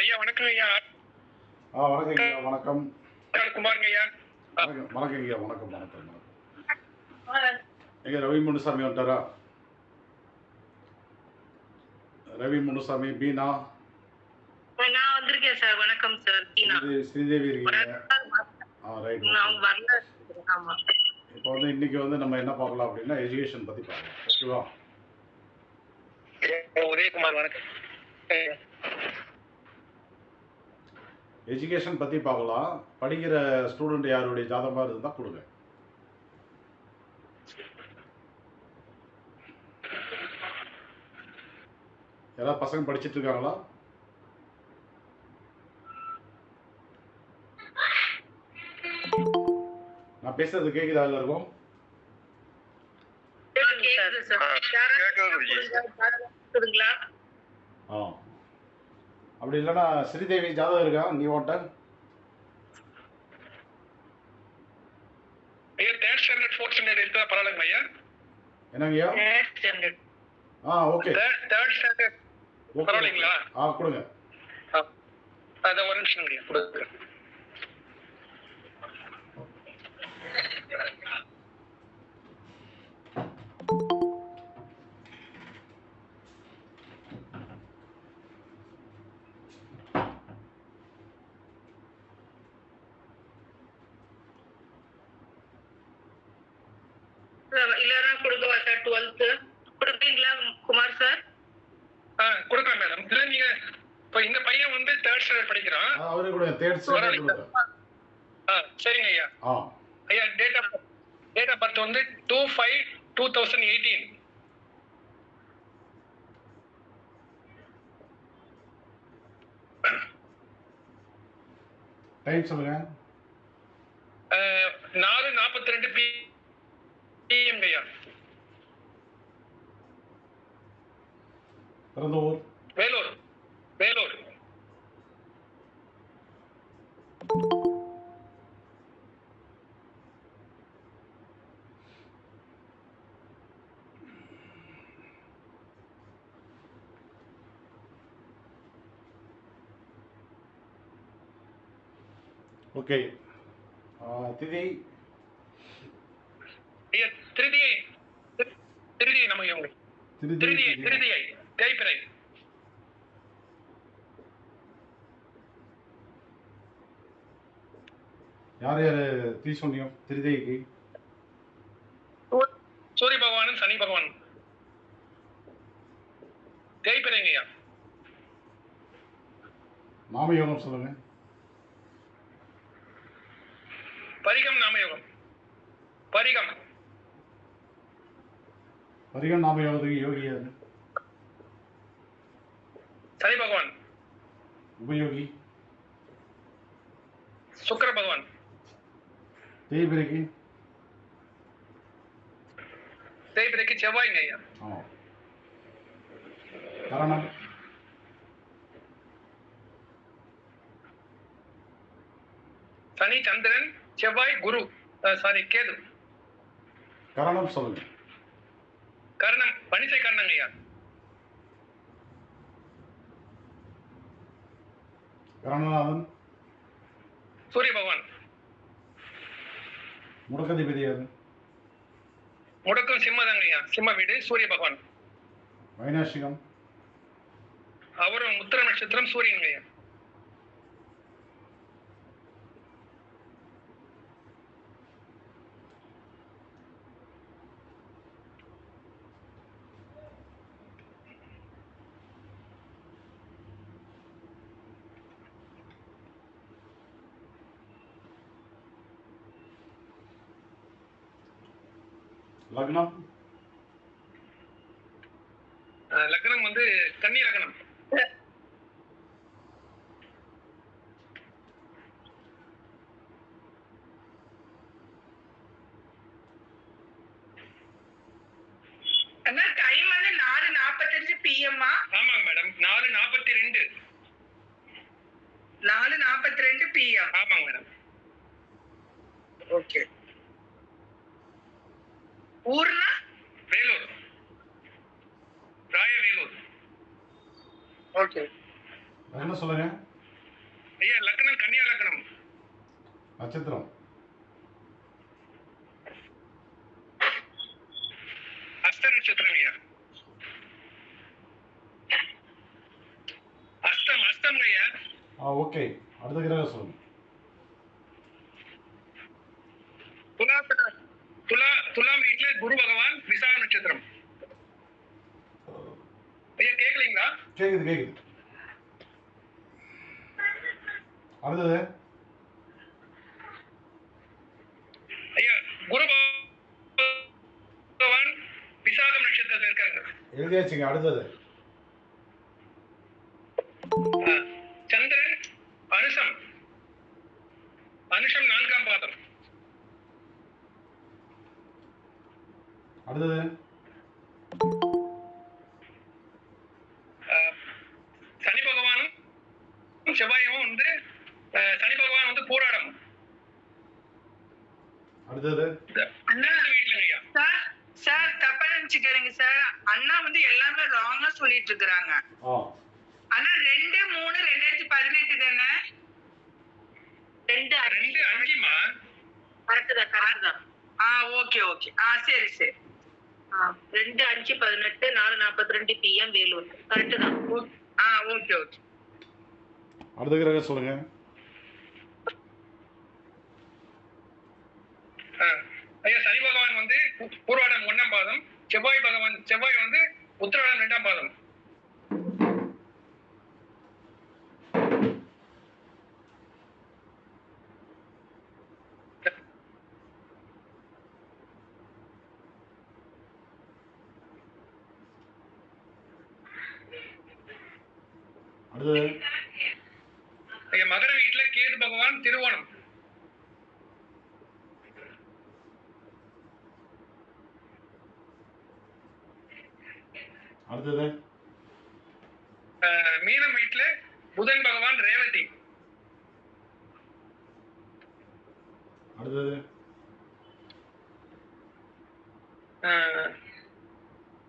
ஐயா வணக்கம் ஐயா. வணக்கம் ஐயா. வணக்கம் குமாருங்க ஐயா. வணக்கம் ஐயா. வணக்கம் வணக்கம் வணக்கம். எங்க ரவி முனுசாமி வந்துட்டாரா? ரவி முனுசாமி, பீனா நான் வந்திருக்கேன் சார். வணக்கம் சார். பீனா. ஸ்ரீதேவி இருக்கீங்க. ரைட். வரல. ஆமா. இப்போ இன்னைக்கு நம்ம என்ன பார்க்கலாம் அப்படின்னா எஜுகேஷன் பத்தி பார்க்கலாம். ஓகேவா? உதயகுமார் வணக்கம். எஜுகேஷன் பத்தி பார்க்கலாம். படிக்கிற ஸ்டூடெண்ட் யாருடைய ஜாதகமா இருந்தா கொடுங்க. யாராவது பசங்க படிச்சிட்டு இருக்காங்களா? நான் பேசுறது கேக்குதா எல்லாருக்கும்? அப்படி இல்லைன்னா ஸ்ரீதேவி ஜாதகம் இருக்கா நீ ஓட்ட? என்னங்கய்யா? ஓகே. பரவாயில்லைங்களா? கொடுங்க. அதான் ஒரு நிமிஷம் கொடுங்க. எல்லாரும் கொடுக்கவா சார்? 12th கொடுப்பீங்களா குமார் சார்? கொடுக்கலாம் மேடம். இல்ல நீங்க இப்ப இந்த பையன் 3rd ஸ்டாண்டர்ட் படிக்கிறான். அவரே கூட 3rd ஸ்டாண்டர்ட் கொடுங்க. சரிங்க ஐயா. ஐயா டேட் ஆஃப் பர்த் 2/5/2018. டைம் சொல்லுங்க. 4:42 PM ஐயா. பிறந்தூர் வேலூர். ஓகே. திதி ஐயா திருதியை நமக்கு திருதியை தேய்பிறை. யார் தீ சொன்னியும் திருதிக்கு? சூரிய பகவானும் சனி பகவான். தேய்பிறைங்க ஐயா. நாமயோகம் சொல்லுங்க. பரிகம் நாமயோகம். பரிகம் நாமயோகத்துக்கு யோகி யாரு? சனி பகவான். உபயோகி சுக்கிர பகவான். தேய்பிறைக்கு செவ்வாய்ங்க ஐயா. கரணம் சனி சந்திரன் செவ்வாய் குரு கேது. கரணம் சொல்லுங்க. கரணம் பனிசை கரணங்க ஐயா. கரணநாதன் சூரிய பகவான். முடக்கதிபதி யாரு? முடக்கம் சிம்மதாங்க ஐயா. சிம்ம வீடு சூரிய பகவான். வைநாசிகம் அவரும் உத்திர நட்சத்திரம் சூரியன் ஐயா. லக்னம் கன்னி லக்னம். Time 4:45 PM. ஆமாங்க மேடம். 4:42 PM. ஆமாங்க மேடம். ஓகே. ஊர்னா வேலூர். ராயவேலூர். ஓகே. என்ன சொல்லுங்க. ஐயா லக்னம் கன்னியா லக்னம். நட்சத்திரம். அஸ்த நட்சத்திரம் ஐயா. அஸ்தம் ஐயா. ஓகே. அடுத்த கிரகம் சொல்லுங்க. துலாம் வீட்டுல குரு பகவான் விசாக நட்சத்திரம். ஐயா கேட்கலீங்களா? கேக்குது. அடுத்தது ஐயா குரு பகவான் விசாகம் நட்சத்திரத்தில் இருக்காங்க. எழுதியாச்சுங்க. அடுத்தது சந்திரன் அனுஷம் 4ஆம் பாதம். அடுத்தது சனி பகவானும் செவ்வாயும் வந்து சனி பகவான் வந்து போராடம். அடுத்தது அண்ணா வீட்டுலங்க ஐயா. சார் தப்பா நினைச்சுக்காதீங்க சார். அண்ணா வந்து எல்லாமே ராங்கா சொல்லிட்டு இருக்காங்க. ஆனா 2/3 2018 தானே? 2/5மா? கரெக்ட் தான். ஓகே. சரி. 2/5/18 4:42 PM வேலூர். கரெக்ட் தான். ஓகே. அடுத்த கிரகம் சொல்லுங்க. ஐயா சனி பகவான் வந்து பூர்வாடம் 1ஆம் பாதம், செவ்வாய் வந்து உத்திராடம் 2ஆம் பாதம். அடுத்தது ஐயா மகர வீட்டுல கேது பகவான் திருவோணம். அடுத்தது மீனம் வீட்டுல புதன் பகவான் ரேவதி. அடுத்தது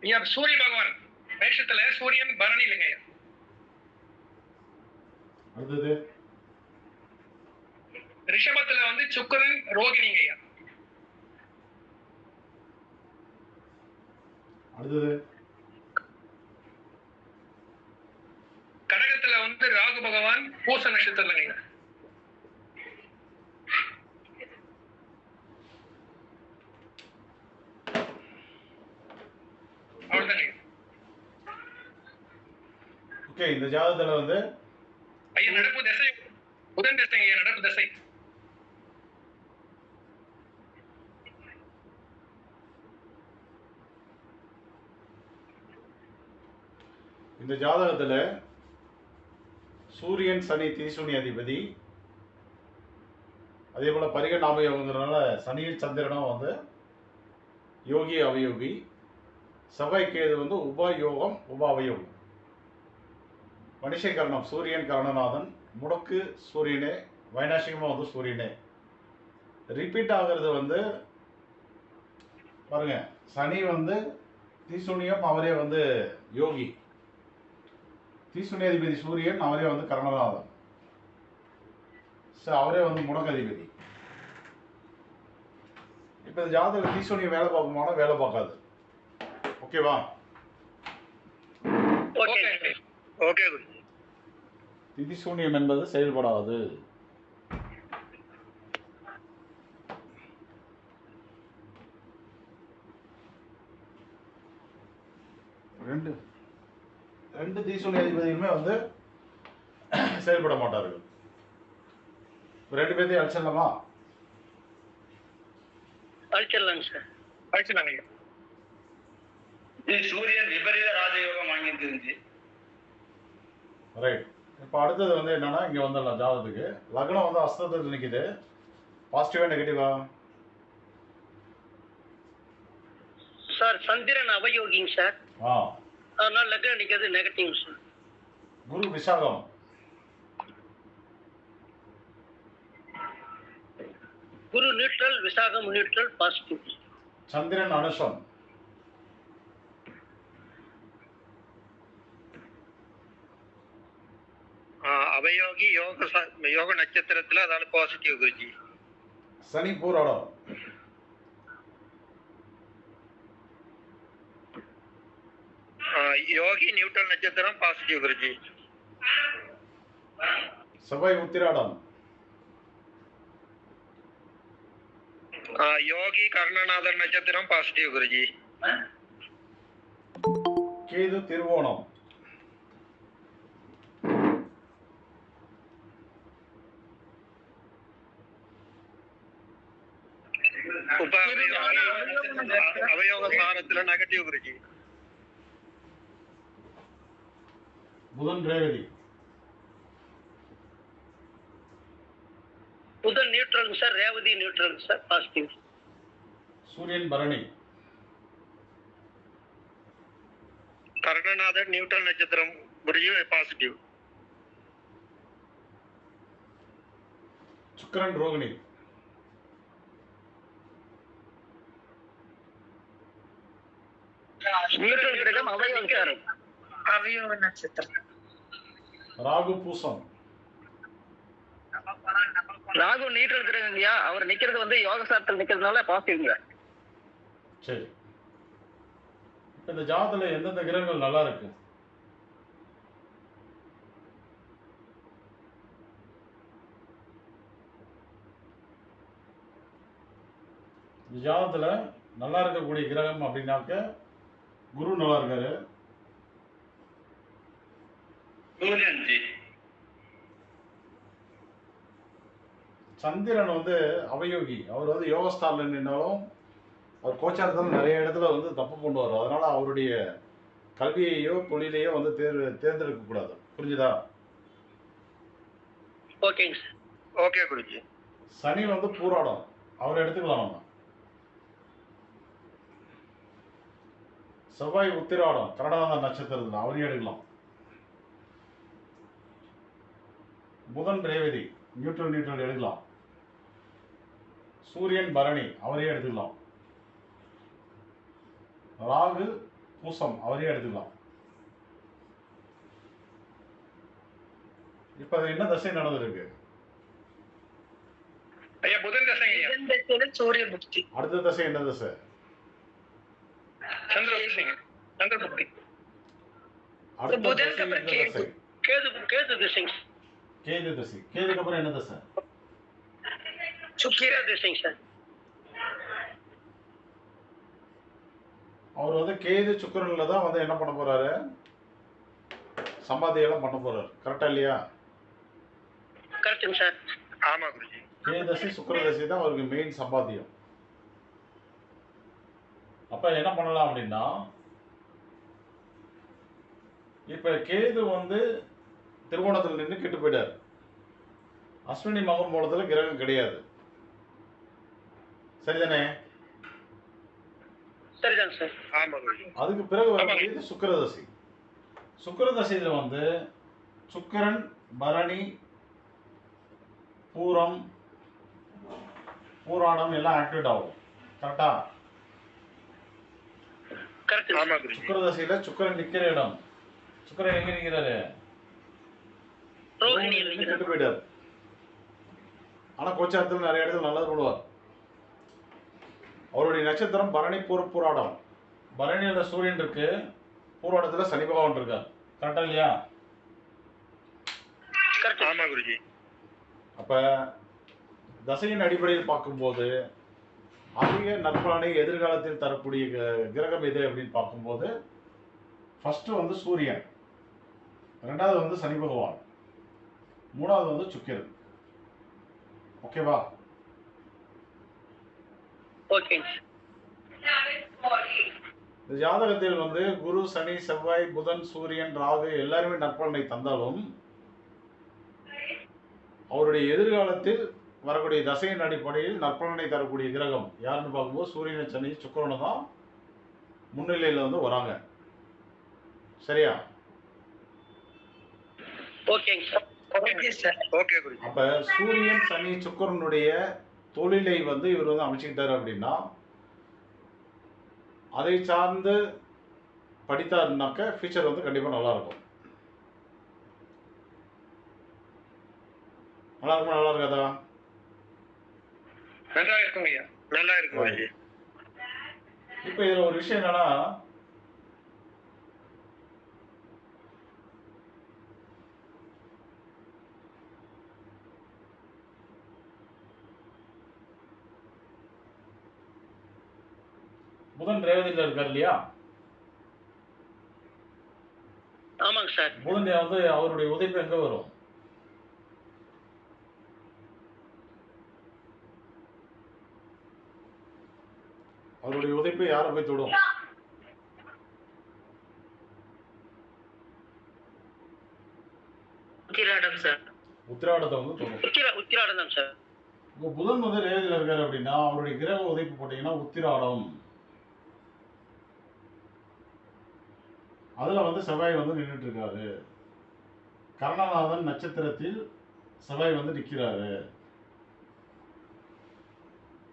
ஐயா சூரிய பகவான் மேஷத்துல சூரியன் பரணி இல்லைங்க ஐயா. அடுத்தது ரிஷபத்துல வந்து சுக்கிரன் ரோகிணிங்க ஐயா. அடுத்தது கடகத்துல வந்து ராகு பகவான் பூச நட்சத்திரங்க ஐயா. அவ்வளவுதாங்க. ஓகே. இந்த ஜாதகத்துல வந்து ஐயா நடப்பு திசை புதன் திசைங்க ஐயா. நடப்பு திசை இந்த ஜாதகத்துல சூரியன் சனி தீசூனி அதிபதி, அதே போல பரிகணாம யோகங்கிறதுனால சனியும் சந்திரனும் வந்து யோகி அவயோகி, செவ்வாய் கேது வந்து உபயோகம் உபாவயோகம். மனுஷகரணம் சூரியன் கரணநாதன், முடக்கு சூரியனே, வைநாசிகமாக வந்து சூரியனே. ரிப்பீட் ஆகிறது வந்து பாருங்க, சனி வந்து தீசூனியம், அவரே வந்து யோகி. தீசூனிய அதிபதி சூரியன், அவரே வந்து கரணநாதன், அவரே வந்து முடக்கு அதிபதி. இப்போ இந்த ஜாதக தீசூனியம் வேலை பார்க்குமானா வேலை பார்க்காது. ஓகேவா? ஓகே. திதிசூன்யம் என்பது செயல்படாது. ரெண்டு தீசூன்ய அதிபதியுமே வந்து செயல்பட மாட்டார்கள். ரெண்டு பேர்த்தையும் அழிச்சிடலாமா? அழிச்சிடலாங்க சார். அழிச்சிடலாங்க. சூரியன் விபரீத ராஜயோகம் வாங்கிட்டு. ரைட். இப்போ அடுத்தது வந்து என்னன்னா, இங்கே வந்துடலாம் ஜாதகத்துக்கு. லக்னம் வந்து அஸ்தத்தில் நிற்கிது. பாசிட்டிவா நெகட்டிவா? சார் சந்திரன் அவயோகிங்க சார். அதனால லக்னம் நிற்கிறது நெகட்டிவ் சார். குரு விசாகம். குரு நியூட்ரல், விசாகம் நியூட்ரல், பாசிட்டிவ். சந்திரன் அனுஷம். அவயோகி யோக நட்சத்திரத்துல அதால பாசிட்டிவ் குருஜி. சனி பூராடம். யோகி நியூட்ரல் நட்சத்திரம் பாசிட்டிவ் குருஜி. செவ்வாய் உத்திராடம். யோகி கர்ணநாதன் நட்சத்திரம் பாசிட்டிவ் குருஜி. கேது திருவோணம். அவயோக சாரத்துல நெகட்டிவ் குருஜி. புதன் ரேவதி. புதன் neutral sir, Revathi neutral sir, positive. சூரியன் பரணி. கர்ணநாதன் நியூட்ரல் நட்சத்திரம் குருஜி பாசிட்டிவ். சுக்கிரன் ரோகிணி. நியூட்ரல் கிரகம் அவயோக சார், அவயோக நட்சத்திரம். ராகு பூசம். ராகு நியூட்ரல் கிரகங்கயா, அவர் நிக்கிறது வந்து யோக சாரத்தில் நிக்கிறதுனால பாசிட்டிவ்ங்க. சரி, இந்த ஜாதத்துல எந்தெந்த கிரகங்கள் நல்லா இருக்கு? இந்த ஜாதத்துல நல்லா இருக்கக்கூடிய கிரகம் அப்படின்னாக்க குரு நல்லா இருக்காரு. சூரியன் ஜி. சந்திரன் வந்து அவயோகி. அவர் வந்து யோகஸ்தானில் நின்னாலும் அவர் கோச்சாரத்தில் நிறைய இடத்துல வந்து தப்பு பண்ணுவார். அதனால அவருடைய கல்வியையோ தொழிலையோ வந்து தேர்ந்தெடுக்க கூடாது. புரிஞ்சுதா? ஓகேங்க சார். ஓகே குருஜி. சனி வந்து பூராடம், அவர் எடுத்துக்கலாம் நம்ம. செவ்வாய் உத்திராடம், கரடநாத நட்சத்திரத்தில் அவரையும் எடுக்கலாம். புதன் ரேவதி, நியூட்ரல் எடுக்கலாம். சூரியன் பரணி, அவரையும் எடுத்துக்கலாம். ராகு பூசம், அவரையும் எடுத்துக்கலாம். இப்ப என்ன தசை நடந்திருக்கு? ஐயா புதன் தசைங்க. புதன் தசையில சூரிய புக்தி. அடுத்த தசை என்ன தசை? சந்திர தசைங்க. சந்திர புக்தி. அடுத்த புதனுக்கு தசை அப்புறம் என்ன தசை? கேது திசைங்க. கேது தசை. கேதுக்கு அப்புறம் என்ன தசை? சுக்கிர திசைங்க சார். அவர் வந்து கேது சுக்கிரன்ல தான் வந்து என்ன பண்ண போறாரு? சம்பாத்தியெல்லாம் பண்ண போறாரு. கரெக்டா இல்லையா? கரெக்டுங்க சார். ஆமா குருஜி. கேது தசை சுக்கிர தசை தான் அவருக்கு மெயின் சம்பாத்தியம். அப்ப என்ன பண்ணலாம் அப்படின்னா, இப்ப கேது வந்து திருவோணத்தில் நின்று கெட்டு போயிட்டார். அஸ்வினி மகம் மூலத்துல கிரகம் கிடையாது. சரிதானே? சரிதாங்க சார். ஆமா குருஜி. அதுக்கு பிறகு வரக்கூடியது சுக்கிரதசை. சுக்கிரதசையில வந்து சுக்கிரன் பரணி பூரம் பூராடம் எல்லாம் ஆக்டிவேட் ஆகும். கரெக்டா? கரெக்ட். ஆமா குருஜி. சுக்கிரதசையில சுக்கிரன் நிக்கிற இடம், சுக்கிரன் எங்க நிக்கிறாரு? ரோகிணியில் கெட்டு நிக்கிறார். போயிட்டார். ஆனா கோச்சாரத்தில் நிறைய இடத்துல நல்லது பண்ணுவார். அவருடைய நட்சத்திரம் பரணி பூராடம். பரணியில சூரியன் இருக்கு, பூராடத்துல சனி பகவான் இருக்கார். கரெக்டா இல்லையா? கரெக்ட். ஆமா குருஜி. அப்ப தசையின் அடிப்படையில் பார்க்கும்போது அதிக நற்பலனை எதிர்காலத்தில் தரக்கூடிய கிரகம் எது அப்படின்னு பார்க்கும்போது ஃபர்ஸ்ட் வந்து சூரியன், ரெண்டாவது வந்து சனி பகவான், மூணாவது வந்து சுக்கிரன். ஓகேவா? ஓகேங்க. இந்த ஜாதகத்தில் வந்து குரு சனி செவ்வாய் புதன் சூரியன் ராகு எல்லாருமே நற்பலனை தந்தாலும் அவருடைய எதிர்காலத்தில் வரக்கூடிய தசையின் அடிப்படையில் நற்பலனை தரக்கூடிய கிரகம் யாருன்னு பார்க்கும்போது சூரியன் சனி சுக்கிரனும் தான் முன்னிலையில் வந்து வராங்க. சரியா? ஓகேங்க sir. Okay sir. Okay Guruji. அப்ப சூரியன் சனி சுக்கிரனுடைய தொழிலை வந்து இவர் வந்து அமைச்சுக்கிட்டாரு அப்படின்னா அதை சார்ந்து படித்தாருனாக்க ஃபியூச்சர் வந்து கண்டிப்பா நல்லா இருக்கும். நல்லா இருக்குமா நல்லா இருக்காதா? நல்லா இருக்கும் ஐயா. நல்லா இருக்கும் ஐயா. இப்போ இதில் ஒரு விஷயம் என்னன்னா, புதன் ரேவதியில் இருக்கார் இல்லையா? ஆமாங்க சார். புதன் வந்து அவருடைய உதைப்பு எங்க வரும்? அவருடைய உதைப்பு யாரை போய் தொடும்? உத்திராடம் சார். உத்திராடத்தை வந்து தொடும். உத்திராடம் தான் சார். இப்போ புதன் வந்து ரேவதியில் இருக்காரு அப்படின்னா அவருடைய கிரக உதைப்பு போட்டீங்கன்னா உத்திராடம். அதுல வந்து செவ்வாய் வந்து நின்றுட்டு இருக்காரு. கர்ணநாதன் நட்சத்திரத்தில் செவ்வாய் வந்து நிற்கிறாரு.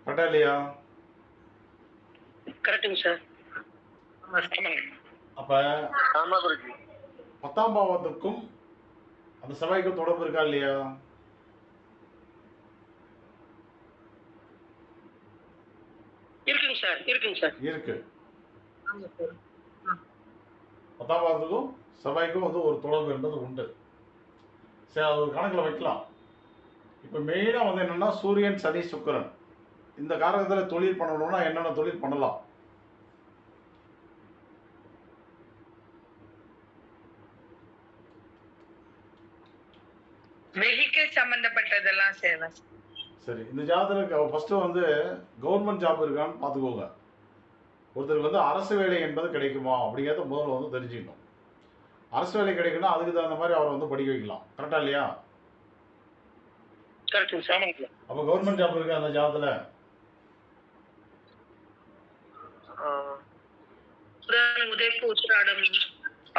கரெக்டா இல்லையா? கரெக்டுங்க சார். அப்ப ஆமா குருஜி. 10ஆம் பாவத்துக்கும் அந்த செவ்வாய்க்கும் தொடர்பு இருக்கா இல்லையா? இருக்குங்க சார். இருக்குங்க சார். இருக்கு. 10ஆம் பாவத்துக்கும் செவ்வாய்க்கும் வந்து ஒரு தொடர்பு என்பது உண்டு. சரி, அது ஒரு கணக்கில் வைக்கலாம். இப்போ மெயினாக வந்து என்னன்னா சூரியன் சனி சுக்கிரன் இந்த காரகத்தில் தொழில் பண்ணணும்னா என்னென்ன தொழில் பண்ணலாம்? வெஹிக்கிள் சம்பந்தப்பட்டதெல்லாம் செய்யலாம். சரி, இந்த ஜாதகத்துக்கு ஃபர்ஸ்ட் வந்து கவர்மெண்ட் ஜாப் இருக்கான்னு பார்த்துக்கோங்க. ஒருத்தருக்கு வந்து அரசு வேலை என்பது கிடைக்குமா அப்படிங்கிறத முதல்ல வந்து தெரிஞ்சுக்கணும். அரசு வேலை கிடைக்குன்னா அதுக்கு தகுந்த மாதிரி அவரை வந்து படிக்க வைக்கலாம். கரெக்டா இல்லையா? கரெக்டுங்க சார். அப்போ கவர்மெண்ட் ஜாப் இருக்கா அந்த ஜாதகத்தில்? உதயப்பு உத்திராடம்.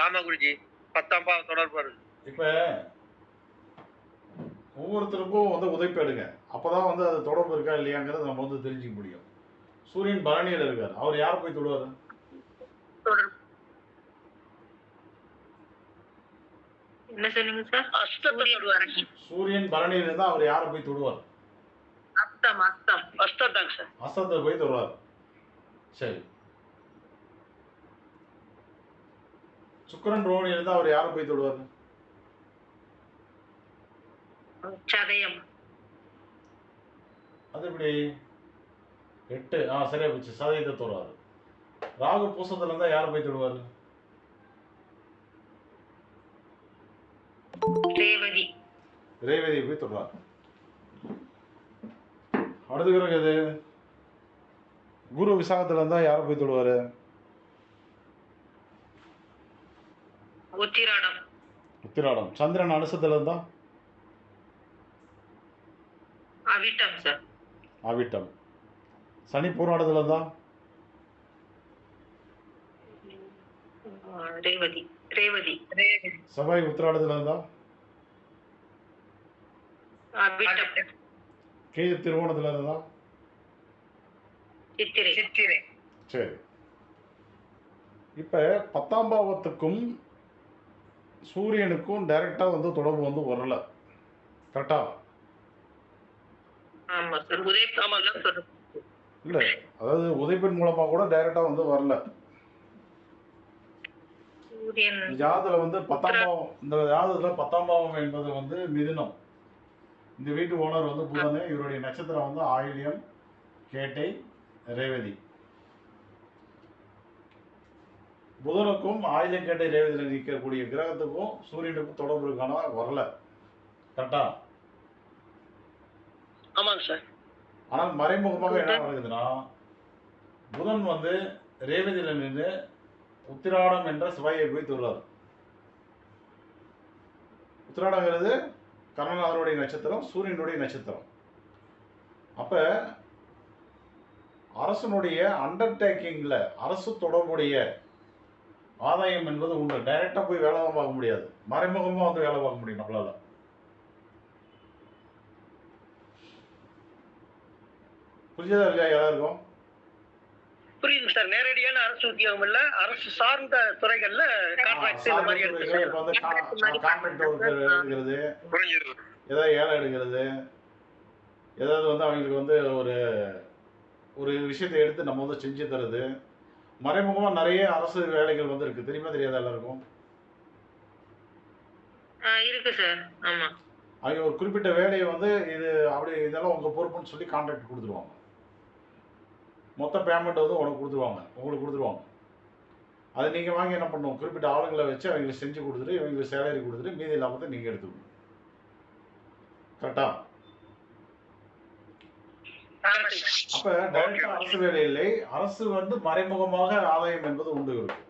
ஆமா குருஜி. 10ஆம் பாவம் தொடர்பு இருக்கு. இப்போ ஒவ்வொருத்தருக்கும் வந்து உதைப்பு எடுங்க. அப்போதான் வந்து அது தொடர்பு இருக்கா இல்லையாங்கிறத நம்ம வந்து தெரிஞ்சுக்க முடியும். சூரியன் பரணியில் இருக்கார். அவர் யாரை போய் தொடுவார்? என்ன சொன்னீங்க சார்? சூரியன் பரணியில் இருந்தால் அவர் யாரை போய் தொடுவார்? அஸ்தம். அஸ்தம். அஸ்தம் தாங்க சார். அஸ்தத்தை போய் தொடுவார். சரி, சுக்கிரன் ரோஹிணி இருந்தால் அவர் யாரை போய் தொடுவார்? சதயம். அது எப்படி? 8 சரியா போச்சு. சதயத்தை தொடுவார். ராகு பூசத்துல இருந்தா யாரை போய் தொடுவார்? ரேவதி. ரேவதியை போய் தொடுவார். அடுத்த கிரகம் எது? குரு விசாகத்துல இருந்தா யாரை போய் தொடுவாரு? உத்திராடம். உத்திராடம். சந்திரன் அனுசத்துல இருந்தா? அவிட்டம் சார். அவிட்டம். சனி பூராடத்துல இருந்தா? ரேவதி. ரேவதி. செவ்வாய் உத்திராடத்துல இருந்தா? அவிட்டம். கேது திருவோணத்துல இருந்தா? சித்திரை. சித்திரை. சரி, இப்ப 10ஆம் பாவத்துக்கும் சூரியனுக்கும் டைரக்டா வந்து தொடர்பு வந்து வரல. கரெக்டா? ஆமா சார். உதயப்பு சொல்றேன். இல்ல, அதாவது உதைப்பின் மூலமா கூட டைரக்டா வந்து வரல. சூரியன் ஜாதகத்துல வந்து 10ஆம் பாவம், இந்த ஜாதகத்துல 10ஆம் பாவம் என்பது வந்து மிதுனம். இந்த வீட்டு ஓனர் வந்து புதனு. இவருடைய நட்சத்திரம் வந்து ஆயில்யம், கேட்டை, ரேவதி. புதனுக்கும் ஆயில்யம், கேட்டை, ரேவதியில் நிற்கக்கூடிய கிரகத்துக்கும் சூரியனுக்கும் தொடர்பு இருக்கான வரல. கரெக்டா? ஆமாங்க சார். ஆனால் மறைமுகமாக என்ன நடக்குதுன்னா புதன் வந்து ரேவதியில் நின்று உத்திராடம் என்ற செவ்வாயை போய் தொடுறார். உத்திராடங்கிறது கர்ணநாதனுடைய நட்சத்திரம், சூரியனுடைய நட்சத்திரம். அப்ப அரசனுடைய அண்டர்டேக்கிங்ல அரசு தொடர்புடைய ஆதாயம் என்பது உண்டு. டைரக்டா போய் வேலை பார்க்க முடியாது, மறைமுகமா வந்து வேலை பார்க்க முடியும் நம்மளால. புரிஞ்சதா இல்லையா எல்லாருக்கும்? புரியுது சார். நேரடியான அரசு உத்தியோகம் இல்ல, அரசு சார்ந்த துறைகள்ல கான்ட்ராக்ட் இந்த மாதிரி எடுத்து கான்ட்ராக்ட் ஒர்க் இருக்கிறது, புரிஞ்சுது. ஏதாவது ஏலம் எடுக்கிறது, ஏதாவது வந்து அவங்களுக்கு வந்து ஒரு ஒரு விஷயத்தை எடுத்து நம்ம வந்து செஞ்சு தருது. மறைமுகமாக நிறைய அரசு வேலைகள் வந்து இருக்குது, தெரியுமா தெரியாதா எல்லாருக்கும்? இருக்கு சார். ஆமா. அவங்க ஒரு குறிப்பிட்ட வேலையை வந்து இது அப்படி இதெல்லாம் உங்கள் பொறுப்புன்னு சொல்லி கான்ட்ராக்ட் கொடுத்துருவாங்க. மொத்த பேமெண்ட் வந்து உங்களுக்கு கொடுத்துருவாங்க. அதை நீங்கள் வாங்கி என்ன பண்ணணும், குறிப்பிட்ட ஆளுங்களை வச்சு அவங்களுக்கு செஞ்சு கொடுத்துட்டு இவங்களுக்கு சேலரி கொடுத்துட்டு மீதி லாபத்தை நீங்கள் எடுத்துக்கணும். கரெக்டா? அப்போ டைரக்டா அரசு வேலை இல்லை, அரசு வந்து மறைமுகமாக ஆதாயம் என்பது உண்டு இருக்கு.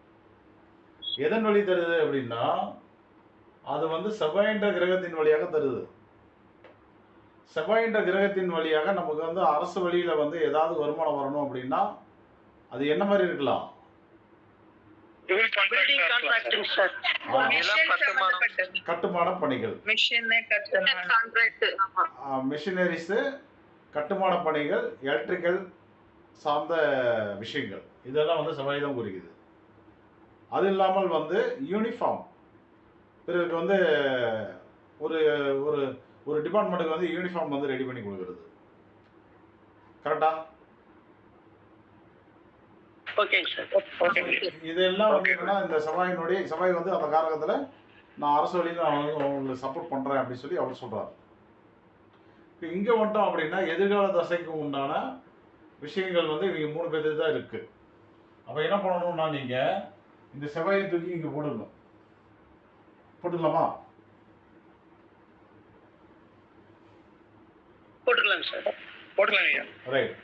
எதன் வழி தருது அப்படின்னா, அது வந்து செவ்வாய் என்ற கிரகத்தின் வழியாக தருது. செவ்வாய் என்ற கிரகத்தின் வழியாக நமக்கு வந்து அரசு வழியில வந்து ஏதாவது வருமானம் வரணும் அப்படின்னா அது என்ன மாதிரி இருக்கலாம்? Building contracting sir. கட்டுமான பணிகள், கான்ட்ராக்ட். ஆமா. மிஷினரிஸ், கட்டுமான பணிகள், எலக்ட்ரிக்கல் சார்ந்த விஷயங்கள், இதெல்லாம் வந்து செவ்வாய் தான் குறிக்குது. அது இல்லாமல் வந்து யூனிஃபார்ம், பிறருக்கு வந்து ஒரு ஒரு ஒரு டிபார்ட்மெண்ட்டுக்கு வந்து யூனிஃபார்ம் வந்து ரெடி பண்ணி கொடுக்கறது. கரெக்டா? ஓகேங்க சார். இதெல்லாம் வந்து என்னன்னா இந்த செவ்வாய் வந்து அந்த காலகட்டத்தில் நான் அரசு வழியில் நான் வந்து உங்களுக்கு சப்போர்ட் பண்ணுறேன் அப்படின்னு சொல்லி அவர் சொல்கிறார். இப்போ இங்கே வந்துட்டோம் அப்படின்னா எதிர்கால தசைக்கு உண்டான விஷயங்கள் வந்து இவங்க 3 பேருக்கு தான் இருக்குது. அப்போ என்ன பண்ணணும்னா நீங்கள் இந்த செவ்வாயை தூக்கி இங்கே போட்டுக்கணும். போட்டுக்கலாமா? போட்டுக்கலாங்க சார். போட்டுக்கலாம் ஐயா. ரைட்.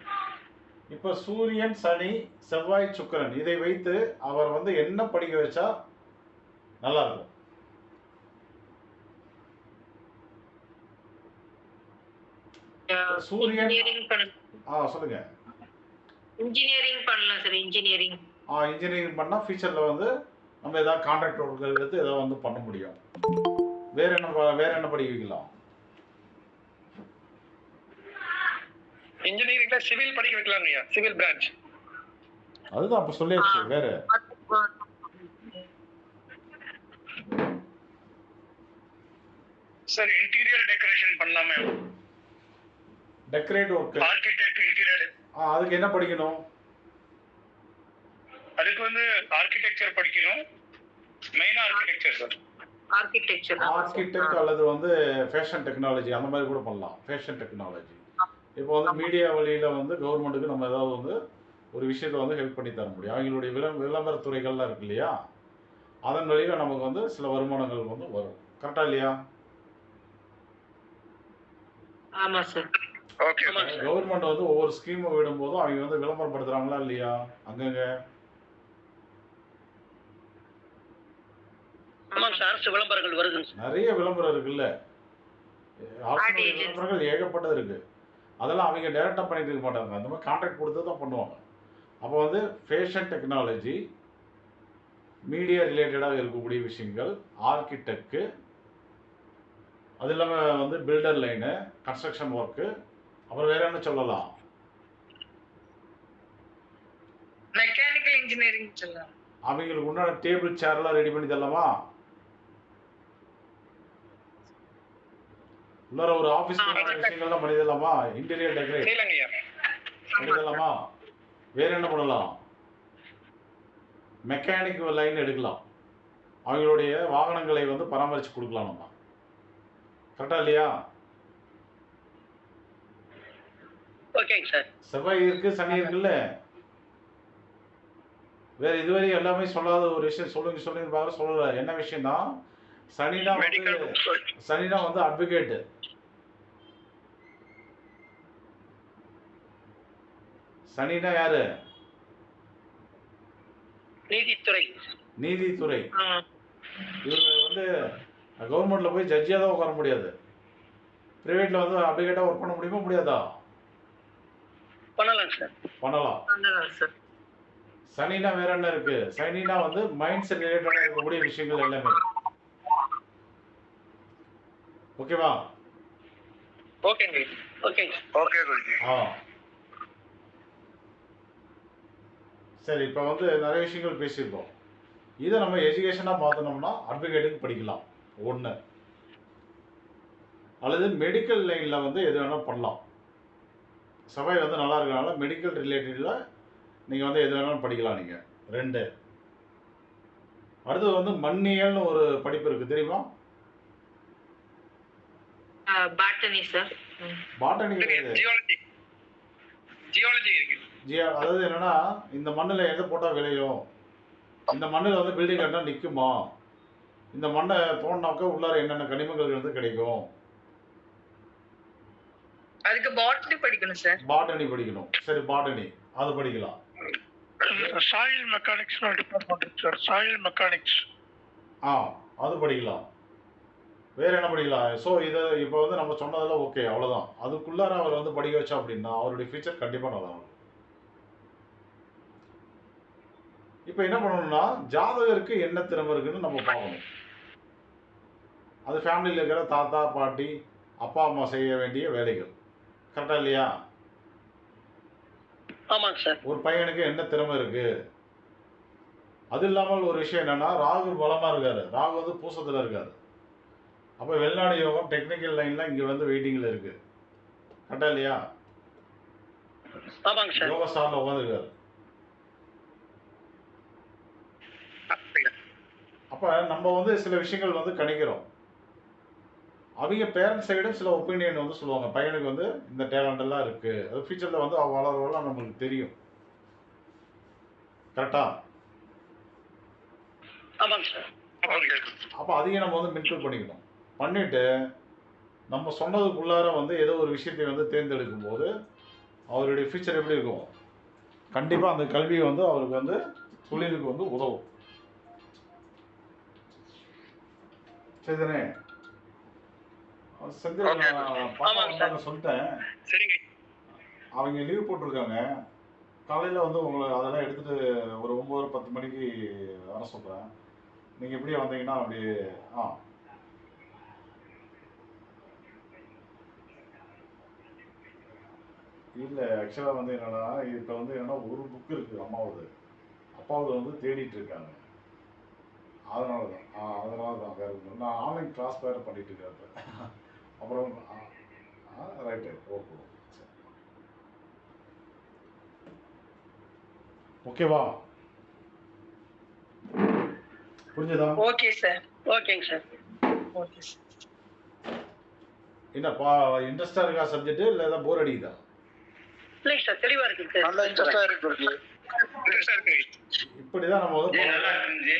இப்போ சூரியன், சனி, செவ்வாய், சுக்கிரன் இதை வைத்து அவர் வந்து என்ன படிக்க வச்சா நல்லா இருக்கும்? சூரியன் சொல்லுங்க. இன்ஜினியரிங் பண்ணலாம் சார். இன்ஜினியரிங் பண்ணால் ஃபியூச்சரில் வந்து நம்ம ஏதாவது கான்ட்ராக்ட் ஒர்க்குகள் எடுத்து ஏதாவது வந்து பண்ண முடியும். வேற என்ன படிக்க வைக்கலாம்? இன்ஜினியரிங்ல சிவில் படிக்க வைக்கலாம் ஐயா, சிவில் பிரான்ச். அதுதான் அப்ப சொல்லியாச்சு. வேற சார் இன்டீரியர் டெக்கரேஷன் பண்ணலாமே. Decorate work, architect, interior. அதுக்கு என்ன படிக்கணும்? அதுக்கு வந்து ஆர்கிடெக்சர் படிக்கணும். மெயினா ஆர்கிடெக்சர் சார். ஆர்கிடெக்ட் அல்லது வந்து ஃபேஷன் டெக்னாலஜி அந்த மாதிரி கூட பண்ணலாம். ஃபேஷன் டெக்னாலஜி இப்போ வந்து மீடியா வழியில வந்து கவர்மெண்ட்டுக்கு நம்ம ஏதாவது வந்து ஒரு விஷயத்தை வந்து ஹெல்ப் பண்ணி தர முடியும். அவங்களுடைய விளம்பர துறைகள்லாம் இருக்கு இல்லையா, அதன் வழியில நமக்கு வந்து சில வருமானங்கள் வந்து வரும். கரெக்டா இல்லையா? ஆமா சார். ஓகே. கவர்மெண்ட் வந்து ஒவ்வொரு ஸ்கீமை விடும்போதும் அவங்க வந்து விளம்பரப்படுத்துறாங்களா இல்லையா? அங்கங்க அரசு விளம்பரங்கள் வருது. நிறைய விளம்பரம் இருக்குல்ல, அரசுடைய விளம்பரங்கள் ஏகப்பட்டது இருக்கு. அதெல்லாம் அவங்க டைரக்டா பண்ணிட்டு இருக்க மாட்டாங்க, அந்த மாதிரி கான்ட்ராக்ட் கொடுத்து தான் பண்ணுவாங்க. அப்போ வந்து ஃபேஷன் டெக்னாலஜி, மீடியா ரிலேட்டடாக இருக்கக்கூடிய விஷயங்கள், ஆர்கிடெக்ட், அது இல்லாமல் வந்து பில்டர் லைனு, கன்ஸ்ட்ரக்ஷன் ஒர்க்கு, அப்புறம் வேற என்ன சொல்லலாம்? மெக்கானிக்கல் இன்ஜினியரிங் சொல்லலாம். அவங்களுக்கு உண்டான டேபிள் சேர்லாம் ரெடி பண்ணி தரலாமா? இன்னொரு ஒரு ஆஃபீஸ் விஷயங்கள்லாம் பண்ணி தரலாமா? இன்டீரியர் டெக்கரேட் பண்ணி தரலாமா? வேற என்ன பண்ணலாம்? மெக்கானிக் லைன் எடுக்கலாம், அவங்களுடைய வாகனங்களை வந்து பராமரித்து கொடுக்கலாம் நம்ம. கரெக்டா இல்லையா? ஓகேங்க சார். செவ்வாய் இருக்கு, சனி இருக்குல்ல, வேற இதுவரை எல்லாமே சொல்லாத ஒரு விஷயம் சொல்லுங்க பார்க்க சொல்லல. என்ன விஷயம்னா சனினா வந்து அட்வொகேட், சனினா யாரு? நீதித்துறை. இவங்க வந்து கவர்மெண்ட்ல போய் ஜட்ஜியா தான் உட்கார முடியாது, பிரைவேட்ல வந்து அட்வொகேட்டா ஒர்க் பண்ண முடியுமா முடியாதா? பண்ணலாம் சார். பண்ணலாம். சனினா வேற என்ன இருக்கு? சனினா வந்து மைண்ட் செட் ரிலேட்டடா இருக்கக்கூடிய விஷயங்கள் எல்லாமே. ஓகேவா? ஓகேங்க. ஓகே குருஜி. சரி, இப்போ வந்து நிறைய விஷயங்கள் பேசியிருக்கோம். இதை நம்ம எஜுகேஷனாக மாற்றினோம்னா அட்வொகேட்டுக்கு படிக்கலாம். ஒன்று. அல்லது மெடிக்கல் லைனில் வந்து எது வேணால் பண்ணலாம். செவ்வாய் வந்து நல்லா இருக்கனால மெடிக்கல் ரிலேட்டடில் நீங்கள் வந்து எது வேணாலும் படிக்கலாம் நீங்கள். 2. அடுத்தது வந்து மண்ணியல்னு ஒரு படிப்பு இருக்குது, தெரியுமா? Botany sir. பாட்டனி கிடையாது. ஜியாலஜி இருக்கு. அதாவது என்னன்னா, இந்த மண்ணில் எதை போட்டால் விளையும், இந்த மண்ணில் வந்து பில்டிங் கட்டினா நிற்குமா, இந்த மண்ணை தோண்டினாக்க உள்ளார என்னென்ன கனிமங்கள் வந்து கிடைக்கும், அதுக்கு பாட்னி படிக்கணும் சார். பாட்டனி படிக்கணும். சரி, பாட்டனி அது படிக்கலாம். சாயில் மெக்கானிக்ஸ் டிபார்ட்மெண்ட் இருக்கு சார். சாயில் மெக்கானிக்ஸ் அது படிக்கலாம். வேறு என்ன படிக்கலாம்? ஸோ இதை இப்போ வந்து நம்ம சொன்னதெல்லாம் ஓகே, அவ்வளோதான். அதுக்குள்ளார அவர் வந்து படிக்க வச்சா அப்படின்னா அவருடைய ஃபியூச்சர் கண்டிப்பாக நல்லா இருக்கும். இப்போ என்ன பண்ணணும்னா, ஜாதகருக்கு என்ன திறமை இருக்குன்னு நம்ம பார்க்கணும். அது ஃபேமிலியில் இருக்கிற தாத்தா பாட்டி அப்பா அம்மா செய்ய வேண்டிய வேலைகள். கரெக்டாக இல்லையா? ஆமாங்க சார். ஒரு பையனுக்கு என்ன திறமை இருக்கு. அது இல்லாமல் ஒரு விஷயம் என்னன்னா, ராகு பலமாக இருக்காரு. ராகு வந்து பூசத்தில் இருக்காரு. அப்போ வெளிநாடு யோகம் டெக்னிக்கல் லைன்லாம் இங்கே வந்து வெயிட்டிங்கில் இருக்கு. கரெக்டாக இல்லையா? ஆமாங்க சார். யோக ஸ்டாரில் உட்காந்துருக்காரு. அப்போ நம்ம வந்து சில விஷயங்கள் வந்து கணிக்கிறோம். அவங்க பேரண்ட்ஸ் சைடும் சில ஒப்பீனியன் வந்து சொல்லுவாங்க, பையனுக்கு வந்து இந்த டேலண்ட் எல்லாம் இருக்கு, அது ஃபியூச்சரில் வந்து வளர வளர நம்மளுக்கு தெரியும். கரெக்டா? ஆமாங்க சார். அப்போ அதையும் நம்ம வந்து மென்டல் பண்ணிக்கணும். பண்ணிட்டு நம்ம சொன்னதுக்குள்ளார வந்து ஏதோ ஒரு விஷயத்தை வந்து தேர்ந்தெடுக்கும் போது அவருடைய ஃபியூச்சர் எப்படி இருக்கும்? கண்டிப்பாக அந்த கல்வியை வந்து அவருக்கு வந்து தொழிலுக்கு வந்து உதவும். சரிதானே? செந்தில் பாப்பா சொல்லிட்டேன். சரிங்க. அவங்க லீவ் போட்டிருக்காங்க. காலையில் வந்து உங்களை அதெல்லாம் எடுத்துகிட்டு ஒரு 9-10 மணிக்கு வர சொல்கிறேன். நீங்கள் எப்படியே வந்தீங்கன்னா அப்படி இல்லை, ஆக்சுவலாக வந்து என்னென்னா, இப்போ வந்து என்னென்னா ஒரு புக்கு இருக்குது அம்மாவது, அப்பாவது வந்து தேடிட்டு இருக்காங்க. அதனால தான் வேறு ஒன்று. நான் ஆன்லைன் கிளாஸ் வேறு பண்ணிட்டு இருக்கேன். அப்புறம் ரைட்டு, ஓகே, ஓகேவா? புரிஞ்சுதா? Okay sir. ஓகேங்க சார். Okay sir. என்னப்பா இன்ட்ரெஸ்டாக இருக்கா சப்ஜெக்ட், இல்லை ஏதாவது போர் அடிக்குதா? இல்லைங்க சார், தெளிவா இருக்குங்க சார். நல்ல இன்ட்ரெஸ்டா இருக்கு. இன்ட்ரெஸ்டா இருக்குங்க. இப்படிதான் நம்ம வந்து நல்லா இருந்துச்சு.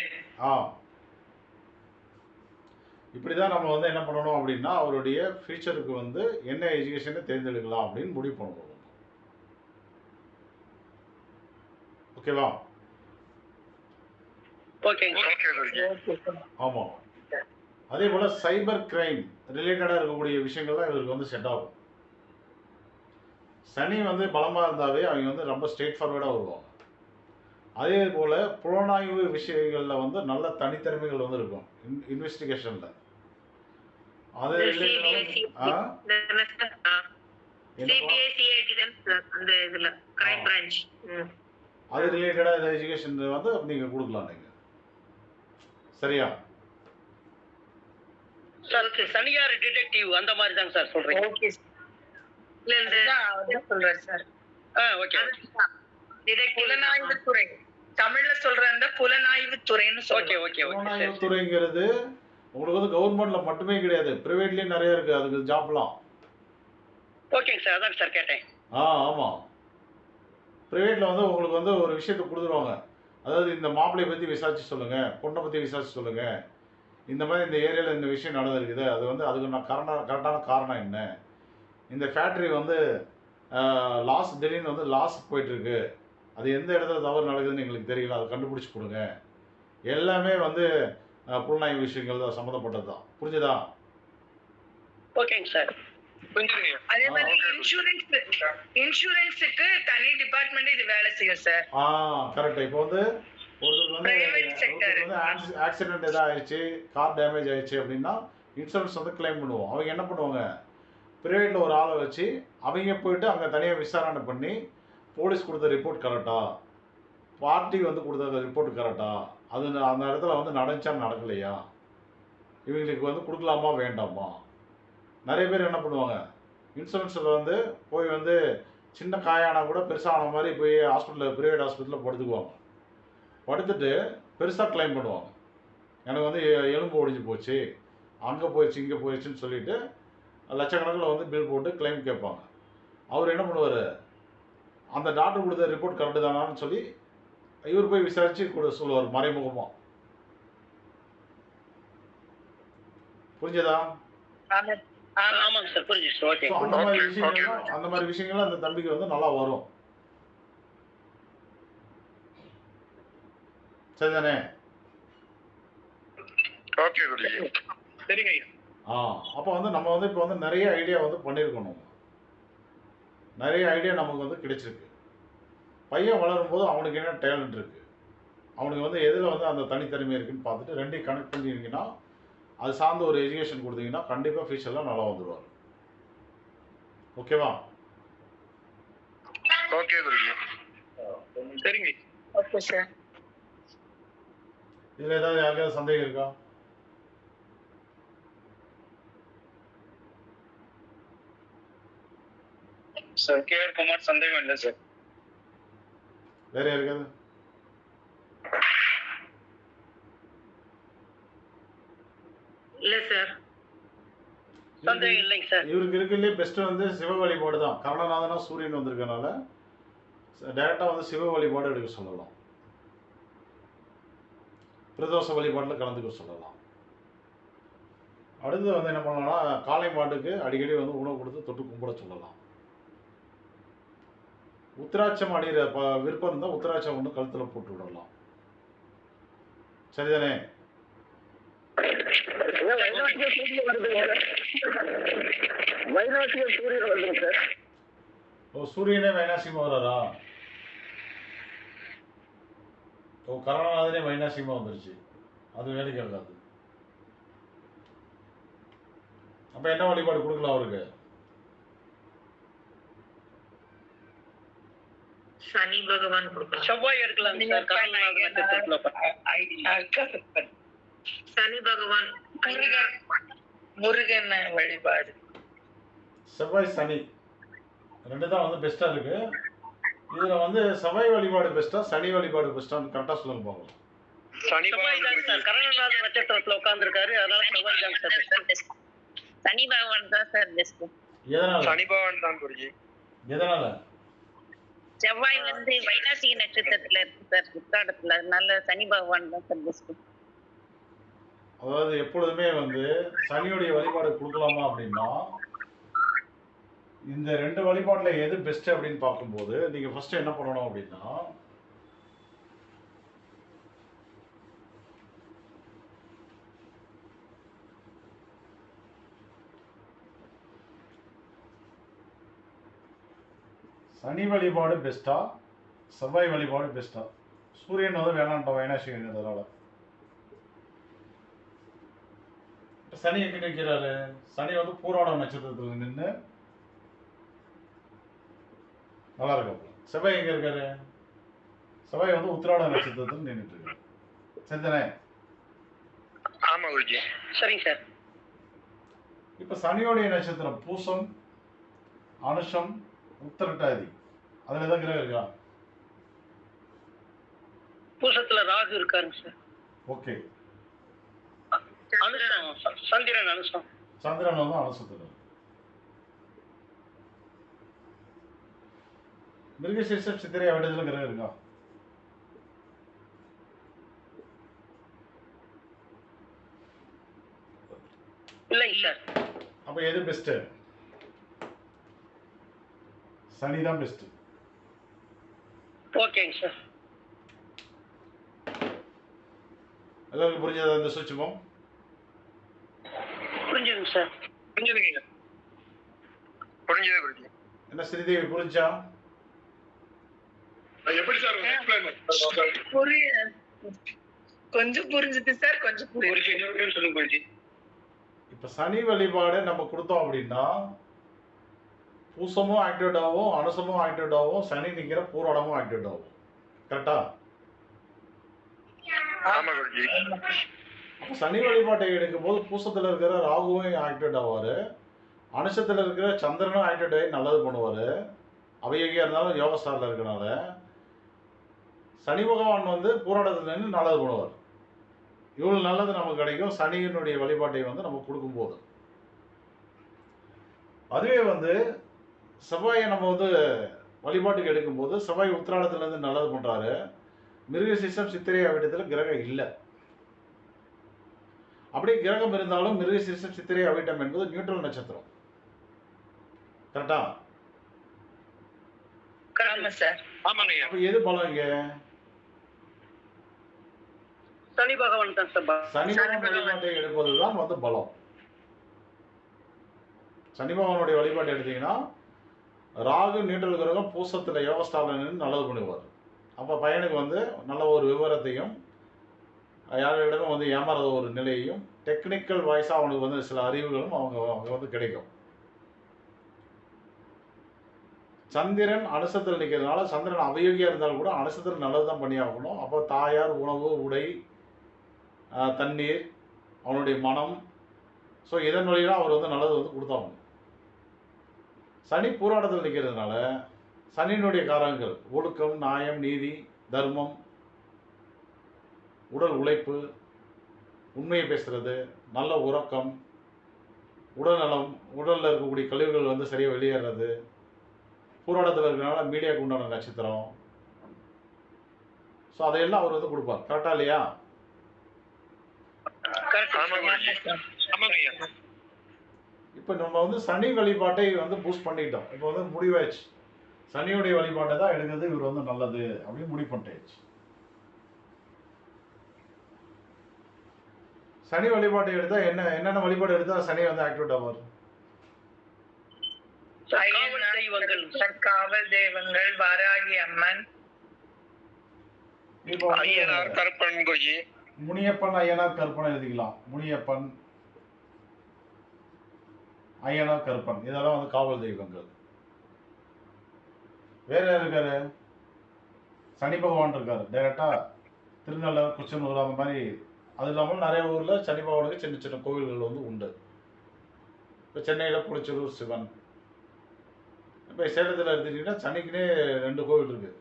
இப்படிதான் நம்ம வந்து என்ன பண்ணணும் அப்படின்னா, அவருடைய ஃபியூச்சருக்கு வந்து என்ன எஜுகேஷனை தேர்ந்தெடுக்கலாம் அப்படின்னு முடிவு பண்ணணும். ஓகேவா? ஓகேங்க சார். ஆமாம். அதே போல் சைபர் கிரைம் ரிலேட்டடாக இருக்கக்கூடிய விஷயங்கள்லாம் இவருக்கு வந்து செட் ஆகும். சனி வந்து பலமாக இருந்தாவே அவங்க வந்து ரொம்ப ஸ்ட்ரெயிட் ஃபார்வர்டாக வருவாங்க. அதே போல் புலனாய்வு விஷயங்களில் வந்து நல்ல தனித்திறமைகள் வந்து இருக்கும் இன்வெஸ்டிகேஷனில். அது அது ரிலேட்டடாக இந்த எஜுகேஷன் வந்து நீங்கள் கொடுக்கலாம் நீங்கள். சரியா? சார், சனியார் டிடெக்டிவ் அந்த மாதிரி தாங்க சார் சொல்றீங்க. Okay sir. இல்ல சொல்றாரு சார். ஓகே. புலனாய்வு துறை தமிழ்ல சொல்ற அந்த புலனாய்வு துறைன்னு ஓகே ஓகே. புலனாய்வு துறைங்கிறது உங்களுக்கு வந்து கவர்மெண்ட்ல மட்டுமே கிடையாது, பிரைவேட்லயும் நிறைய இருக்கு அதுக்கு ஜாப்லாம். ஓகேங்க சார், அதான் சார் கேட்டேன். ஆமாம். ப்ரைவேட்டில் வந்து உங்களுக்கு வந்து ஒரு விஷயத்தை கொடுத்துருவாங்க. அதாவது இந்த மாப்பிள்ளையை பற்றி விசாரிச்சு சொல்லுங்கள், பொண்ணை பற்றி விசாரிச்சு சொல்லுங்கள், இந்த மாதிரி இந்த ஏரியாவில் இந்த விஷயம் நடந்திருக்குது, அது வந்து அதுக்கு நான் கரெக்டான காரணம் என்ன, இந்த ஃபேக்ட்ரி வந்து திடீர்னு வந்து லாஸ் போயிட்டுருக்கு, அது எந்த இடத்துல தவறு நடக்குதுன்னு எங்களுக்கு தெரியல, அதை கண்டுபிடிச்சி கொடுங்க. எல்லாமே வந்து புலனாய்வு விஷயங்கள் தான் சம்மந்தப்பட்டது தான். புரிஞ்சுதா? ஓகேங்க சார். அதே மாதிரி இன்சூரன்ஸுக்கு தனி டிபார்ட்மெண்ட் இது வேலை செய்யும் சார். கரெக்ட். இப்போ வந்து ஒருத்தருக்கு வந்து ஆக்சிடென்ட் எதாவது ஆயிடுச்சு, கார் டேமேஜ் ஆயிடுச்சு அப்படின்னா இன்சூரன்ஸ் வந்து கிளைம் பண்ணுவோம். அவங்க என்ன பண்ணுவாங்க, ப்ரைவேட்டில் ஒரு ஆளை வச்சு அவங்க போயிட்டு அங்கே தனியாக விசாரணை பண்ணி போலீஸ் கொடுத்த ரிப்போர்ட் கரெக்டா, பார்ட்டி வந்து கொடுத்த ரிப்போர்ட் கரெக்டா, அது அந்த இடத்துல வந்து நடந்துச்சா நடக்கலையா, இவங்களுக்கு வந்து கொடுக்கலாமா வேண்டாமா, நிறைய பேர் என்ன பண்ணுவாங்க, இன்சூரன்ஸில் வந்து போய் வந்து சின்ன காயானா கூட பெருசான மாதிரி போய் ஹாஸ்பிட்டலில் ப்ரைவேட் ஹாஸ்பிட்டலில் படுத்துக்குவாங்க. படுத்துட்டு பெருசாக கிளைம் பண்ணுவாங்க. எனக்கு வந்து எலும்பு ஒடிஞ்சு போச்சு, அங்கே போயிடுச்சு, இங்கே போயிடுச்சுன்னு சொல்லிட்டு லட்சக்கணக்கில் வந்து பில் போட்டு கிளைம் கேட்பாங்க. அவர் என்ன பண்ணுவார், அந்த டாக்டர் கொடுத்த ரிப்போர்ட் கரெக்டு தானான்னு சொல்லி இவர் போய் விசாரித்து கூட சொல்லுவார் மறைமுகமாக. புரிஞ்சதா? ஆமாங்க சார், புரிஞ்சுச்சு. ஓகே. ஸோ அந்த மாதிரி விஷயங்கள்லாம் அந்த தம்பிக்கு வந்து நல்லா வரும். சரிதானே? ஓகே குருஜி. சரிங்க ஐயா. அப்போ வந்து நம்ம வந்து இப்போ வந்து நிறைய ஐடியா வந்து பண்ணியிருக்கணும். நிறைய ஐடியா நமக்கு வந்து கிடைச்சிருக்கு. பையன் வளரும்போது அவனுக்கு என்ன டேலண்ட் இருக்குது, அவனுக்கு வந்து எதில் வந்து அந்த தனித்தன்மை இருக்குன்னு பார்த்துட்டு ரெண்டையும் கனெக்ட் பண்ணியிருந்தீங்கன்னா, அது சார்ந்த ஒரு எஜுகேஷன் கொடுத்தீங்கன்னா கண்டிப்பாக ஃபியூச்சரில் நல்லா வந்துடுவார். ஓகேவா? ஓகே குருஜி. சரிங்க. Okay sir. இதில் ஏதாவது யாருக்காவது சந்தேகம் இருக்கா? சார் கேஆர் குமார், சந்தேகம் இல்லை சார். வேற யாருக்காவது? இல்ல சார். சந்தேகம் இல்லைங்க சார். இவருக்கு இருக்கிறதுலே பெஸ்ட்டு வந்து சிவ வழிபாடு தான். கருணநாதனா சூரியன் வந்திருக்கனால டேரெக்டாக வந்து சிவ வழிபாடு எடுக்க சொல்லலாம். பிரதோஷ வழிபாட்டில் கலந்துக்க சொல்லலாம். அடுத்து வந்து என்ன பண்ணலாம்னா, காளை மாட்டுக்கு அடிக்கடி வந்து உணவு கொடுத்து தொட்டு கும்பிட சொல்லலாம். உத்திராட்சம் அடிகிற விருப்பம் இருந்தால் உத்திராட்சம் ஒன்று கழுத்தில் போட்டு விடலாம். சரிதானே? வைநாசிக சூரியன் வருதுங்க சார். ஓ, சூரியனே வைநாசிகமாக வராரா? ஓ, கருணாநாதனே வைநாசிகமாக வந்துருச்சு. அது வேலைக்கு இருக்காது. அப்போ என்ன வழிபாடு கொடுக்கலாம் அவருக்கு? சனி பகவான் கொடுக்கலாம். செவ்வாய் எடுக்கலாம் சார். கருணாநாத நட்சத்திரத்துல சனி பகவான், முருகன் வழிபாடு. செவ்வாய் சனி ரெண்டு தான் வந்து பெஸ்ட்டாக இருக்கு. இதில் வந்து செவ்வாய் வழிபாடு பெஸ்ட்டா சனி வழிபாடு பெஸ்ட்டான்னு கரெக்டாக சொல்லுங்க பார்க்கலாம். செவ்வாய் தான் சார். கருணாநாத நட்சத்திரத்துல உட்கார்ந்துருக்காரு, அதனால செவ்வாய் தான் சார். சனி பகவான் தான் சார் பெஸ்ட். எதனால? சனி பகவான் தான் குருஜி. எதனால? செவ்வாய் வந்து வைநாசிக நட்சத்திரத்துல இருக்கு சார், உத்திராடத்துல. அதனால சனி பகவான் தான் சார் பெஸ்ட். அதாவது எப்பொழுதுமே வந்து சனியுடைய வழிபாடு கொடுக்கலாமா அப்படின்னா, இந்த ரெண்டு வழிபாட்டில் எது பெஸ்ட் அப்படின்னு பார்க்கும்போது நீங்கள் ஃபர்ஸ்ட் என்ன பண்ணணும் அப்படின்னா, சனி வழிபாடு பெஸ்ட்டா செவ்வாய் வழிபாடு பெஸ்ட்டா? சூரியன் வந்து வேணான்ட்டோம் வைநாசிகன்றதுனால. சனி எங்க நிற்கிறாரு? சனி வந்து பூராடம் நட்சத்திரத்தில் நின்று நல்லா இருக்கும். செவ்வாய் எங்க இருக்காரு? செவ்வாய் வந்து உத்திராட நட்சத்திரத்தில் நின்றுட்டு இருக்காரு. சரிதானே? ஆமா குருஜி. சரிங்க சார். இப்ப சனியோடைய நட்சத்திரம் பூசம், அனுஷம், உத்திரட்டாதி, அதுல ஏதாவது கிரகம் இருக்கா? பூசத்துல ராகு இருக்காருங்க சார். ஓகே. அனுஷம் சந்திரன், அனுஷம். சந்திரன் வந்து அனுசத்துல. மிருகசீரிஷம், சித்திரை, அவிட்டத்துல கிரகம் இருக்கா? இல்லைங்க சார். அப்ப எது பெஸ்ட்? சனி தான் பெஸ்ட். ஓகேங்க சார். எல்லாருக்கும் புரிஞ்சதா இந்த சூட்சுமம்? புரிஞ்சுதுங்க சார். புரிஞ்சுதுங்க. புரிஞ்சது குருஜி. என்ன ஸ்ரீதேவி புரிஞ்சா? எப்படி சார் கொஞ்சம் புரிஞ்சுது சார், கொஞ்சம் புரியுது. சொல்லுங்க குருஜி. இப்ப சனி வழிபாடு நம்ம கொடுத்தோம் அப்படின்னா பூசமும் ஆக்டிவேட் ஆகும், அனுசமும் ஆக்டிவேட் ஆகும், சனி நிக்கிற பூராடமும் ஆக்டிவேட் ஆகும். கரெக்டா? ஆமா குருஜி. அப்ப சனி வழிபாட்டை எடுக்கும் போது பூசத்துல இருக்கிற ராகுவும் ஆக்டிவேட் ஆவாரு, அனுஷத்தில் இருக்கிற சந்திரனும் ஆக்டிவேட் ஆகி நல்லது பண்ணுவார். அவையோகியாக இருந்தாலும் யோகஸ்தானில் இருக்கனால சனி பகவான் வந்து பூராடத்தில் நின்று நல்லது பண்ணுவார். இவ்வளோ நல்லது நமக்கு கிடைக்கும் சனியினுடைய வழிபாட்டை வந்து நம்ம கொடுக்கும்போது. அதுவே வந்து செவ்வாயை நம்ம வந்து வழிபாட்டுக்கு எடுக்கும்போது செவ்வாய் உத்திராடத்துலேருந்து நல்லது பண்ணுறாரு. மிருகசீரிஷம் சித்திரை அவிட்டத்தில் கிரகம் இல்லை. அப்படியே கிரகம் இருந்தாலும் மிருகசீரிஷம் சித்திரை அவிட்டம் என்பது நியூட்ரல் நட்சத்திரம். கரெக்டா? ஆமாங்க ஐயா. அப்ப எது பலம் இங்க? சனி பகவான் தான் சார் சனி பகவான் வழிபாட்டை எடுப்பதுதான் வந்து பலம். சனி பகவானுடைய வழிபாட்டை எடுத்தீங்கன்னா ராகு நியூட்ரல் கிரகம் பூசத்துல யோகஸ்தானில் நின்று நல்லது பண்ணுவார். அப்போ பையனுக்கு வந்து நல்ல ஒரு விவரத்தையும் யாரிடமும் வந்து ஏமாறாத ஒரு நிலையையும் டெக்னிக்கல் வாய்ஸாக அவனுக்கு வந்து சில அறிவுகளும் அவங்க வந்து கிடைக்கும். சந்திரன் அனுசத்தில் நிற்கிறதுனால சந்திரன் அவயோகியாக இருந்தாலும் கூட அனுசத்தில் நல்லது தான் பண்ணி ஆகணும். அப்போ தாயார், உணவு, உடை, தண்ணீர், அவனுடைய மனம், ஸோ இதன் வழியெல்லாம் அவர் வந்து நல்லது வந்து கொடுத்தாகணும். சனி பூராடத்தில் நிற்கிறதுனால சனியினுடைய காரகங்கள் ஒழுக்கம், நியாயம், நீதி, தர்மம், உடல் உழைப்பு, உண்மையை பேசுறது, நல்ல உறக்கம், உடல்நலம், உடலில் இருக்கக்கூடிய கழிவுகள் வந்து சரியாக வெளியேறது, பூராடத்தில் இருக்கிறனால மீடியாவுக்கு உண்டான நட்சத்திரம். ஸோ அதையெல்லாம் அவர் வந்து கொடுப்பார். கரெக்டா இல்லையா? ஆமாங்க ஐயா. இப்போ நம்ம வந்து சனி வழிபாட்டை வந்து பூஸ்ட் பண்ணிட்டோம். இப்போ வந்து முடிவாயிடுச்சு, சனியுடைய வழிபாட்டை தான் எடுக்கிறது இவர் வந்து நல்லது அப்படின்னு முடிவு பண்ணிட்டாச்சு. சனி வழிபாட்டை எடுத்தா என்னென்ன வழிபாடு எடுத்தா சனி வந்து ஆக்டிவேட் ஆவார்? காவல் தெய்வங்கள், வாராகி அம்மன், இப்போ ஐயனார், கருப்பன் குருஜி, முனியப்பன், ஐயனார், கருப்பன் எழுதிக்கலாம். முனியப்பன், ஐயனார், கருப்பன் இதெல்லாம் வந்து காவல் தெய்வங்கள். வேற யார் இருக்காரு? சனி பகவான் இருக்காரு டைரக்டா திருநள்ளர், குச்சனூர் அந்த மாதிரி. அது இல்லாமல் நிறைய ஊரில் சனி பகவானுக்கு சின்ன சின்ன கோவில்கள் வந்து உண்டு. இப்போ சென்னையில் புளிச்சலூர் சிவன், இப்போ சேலத்தில் எடுத்துக்கிட்டிங்கன்னா சனிக்குன்னே 2 கோவில் இருக்குது.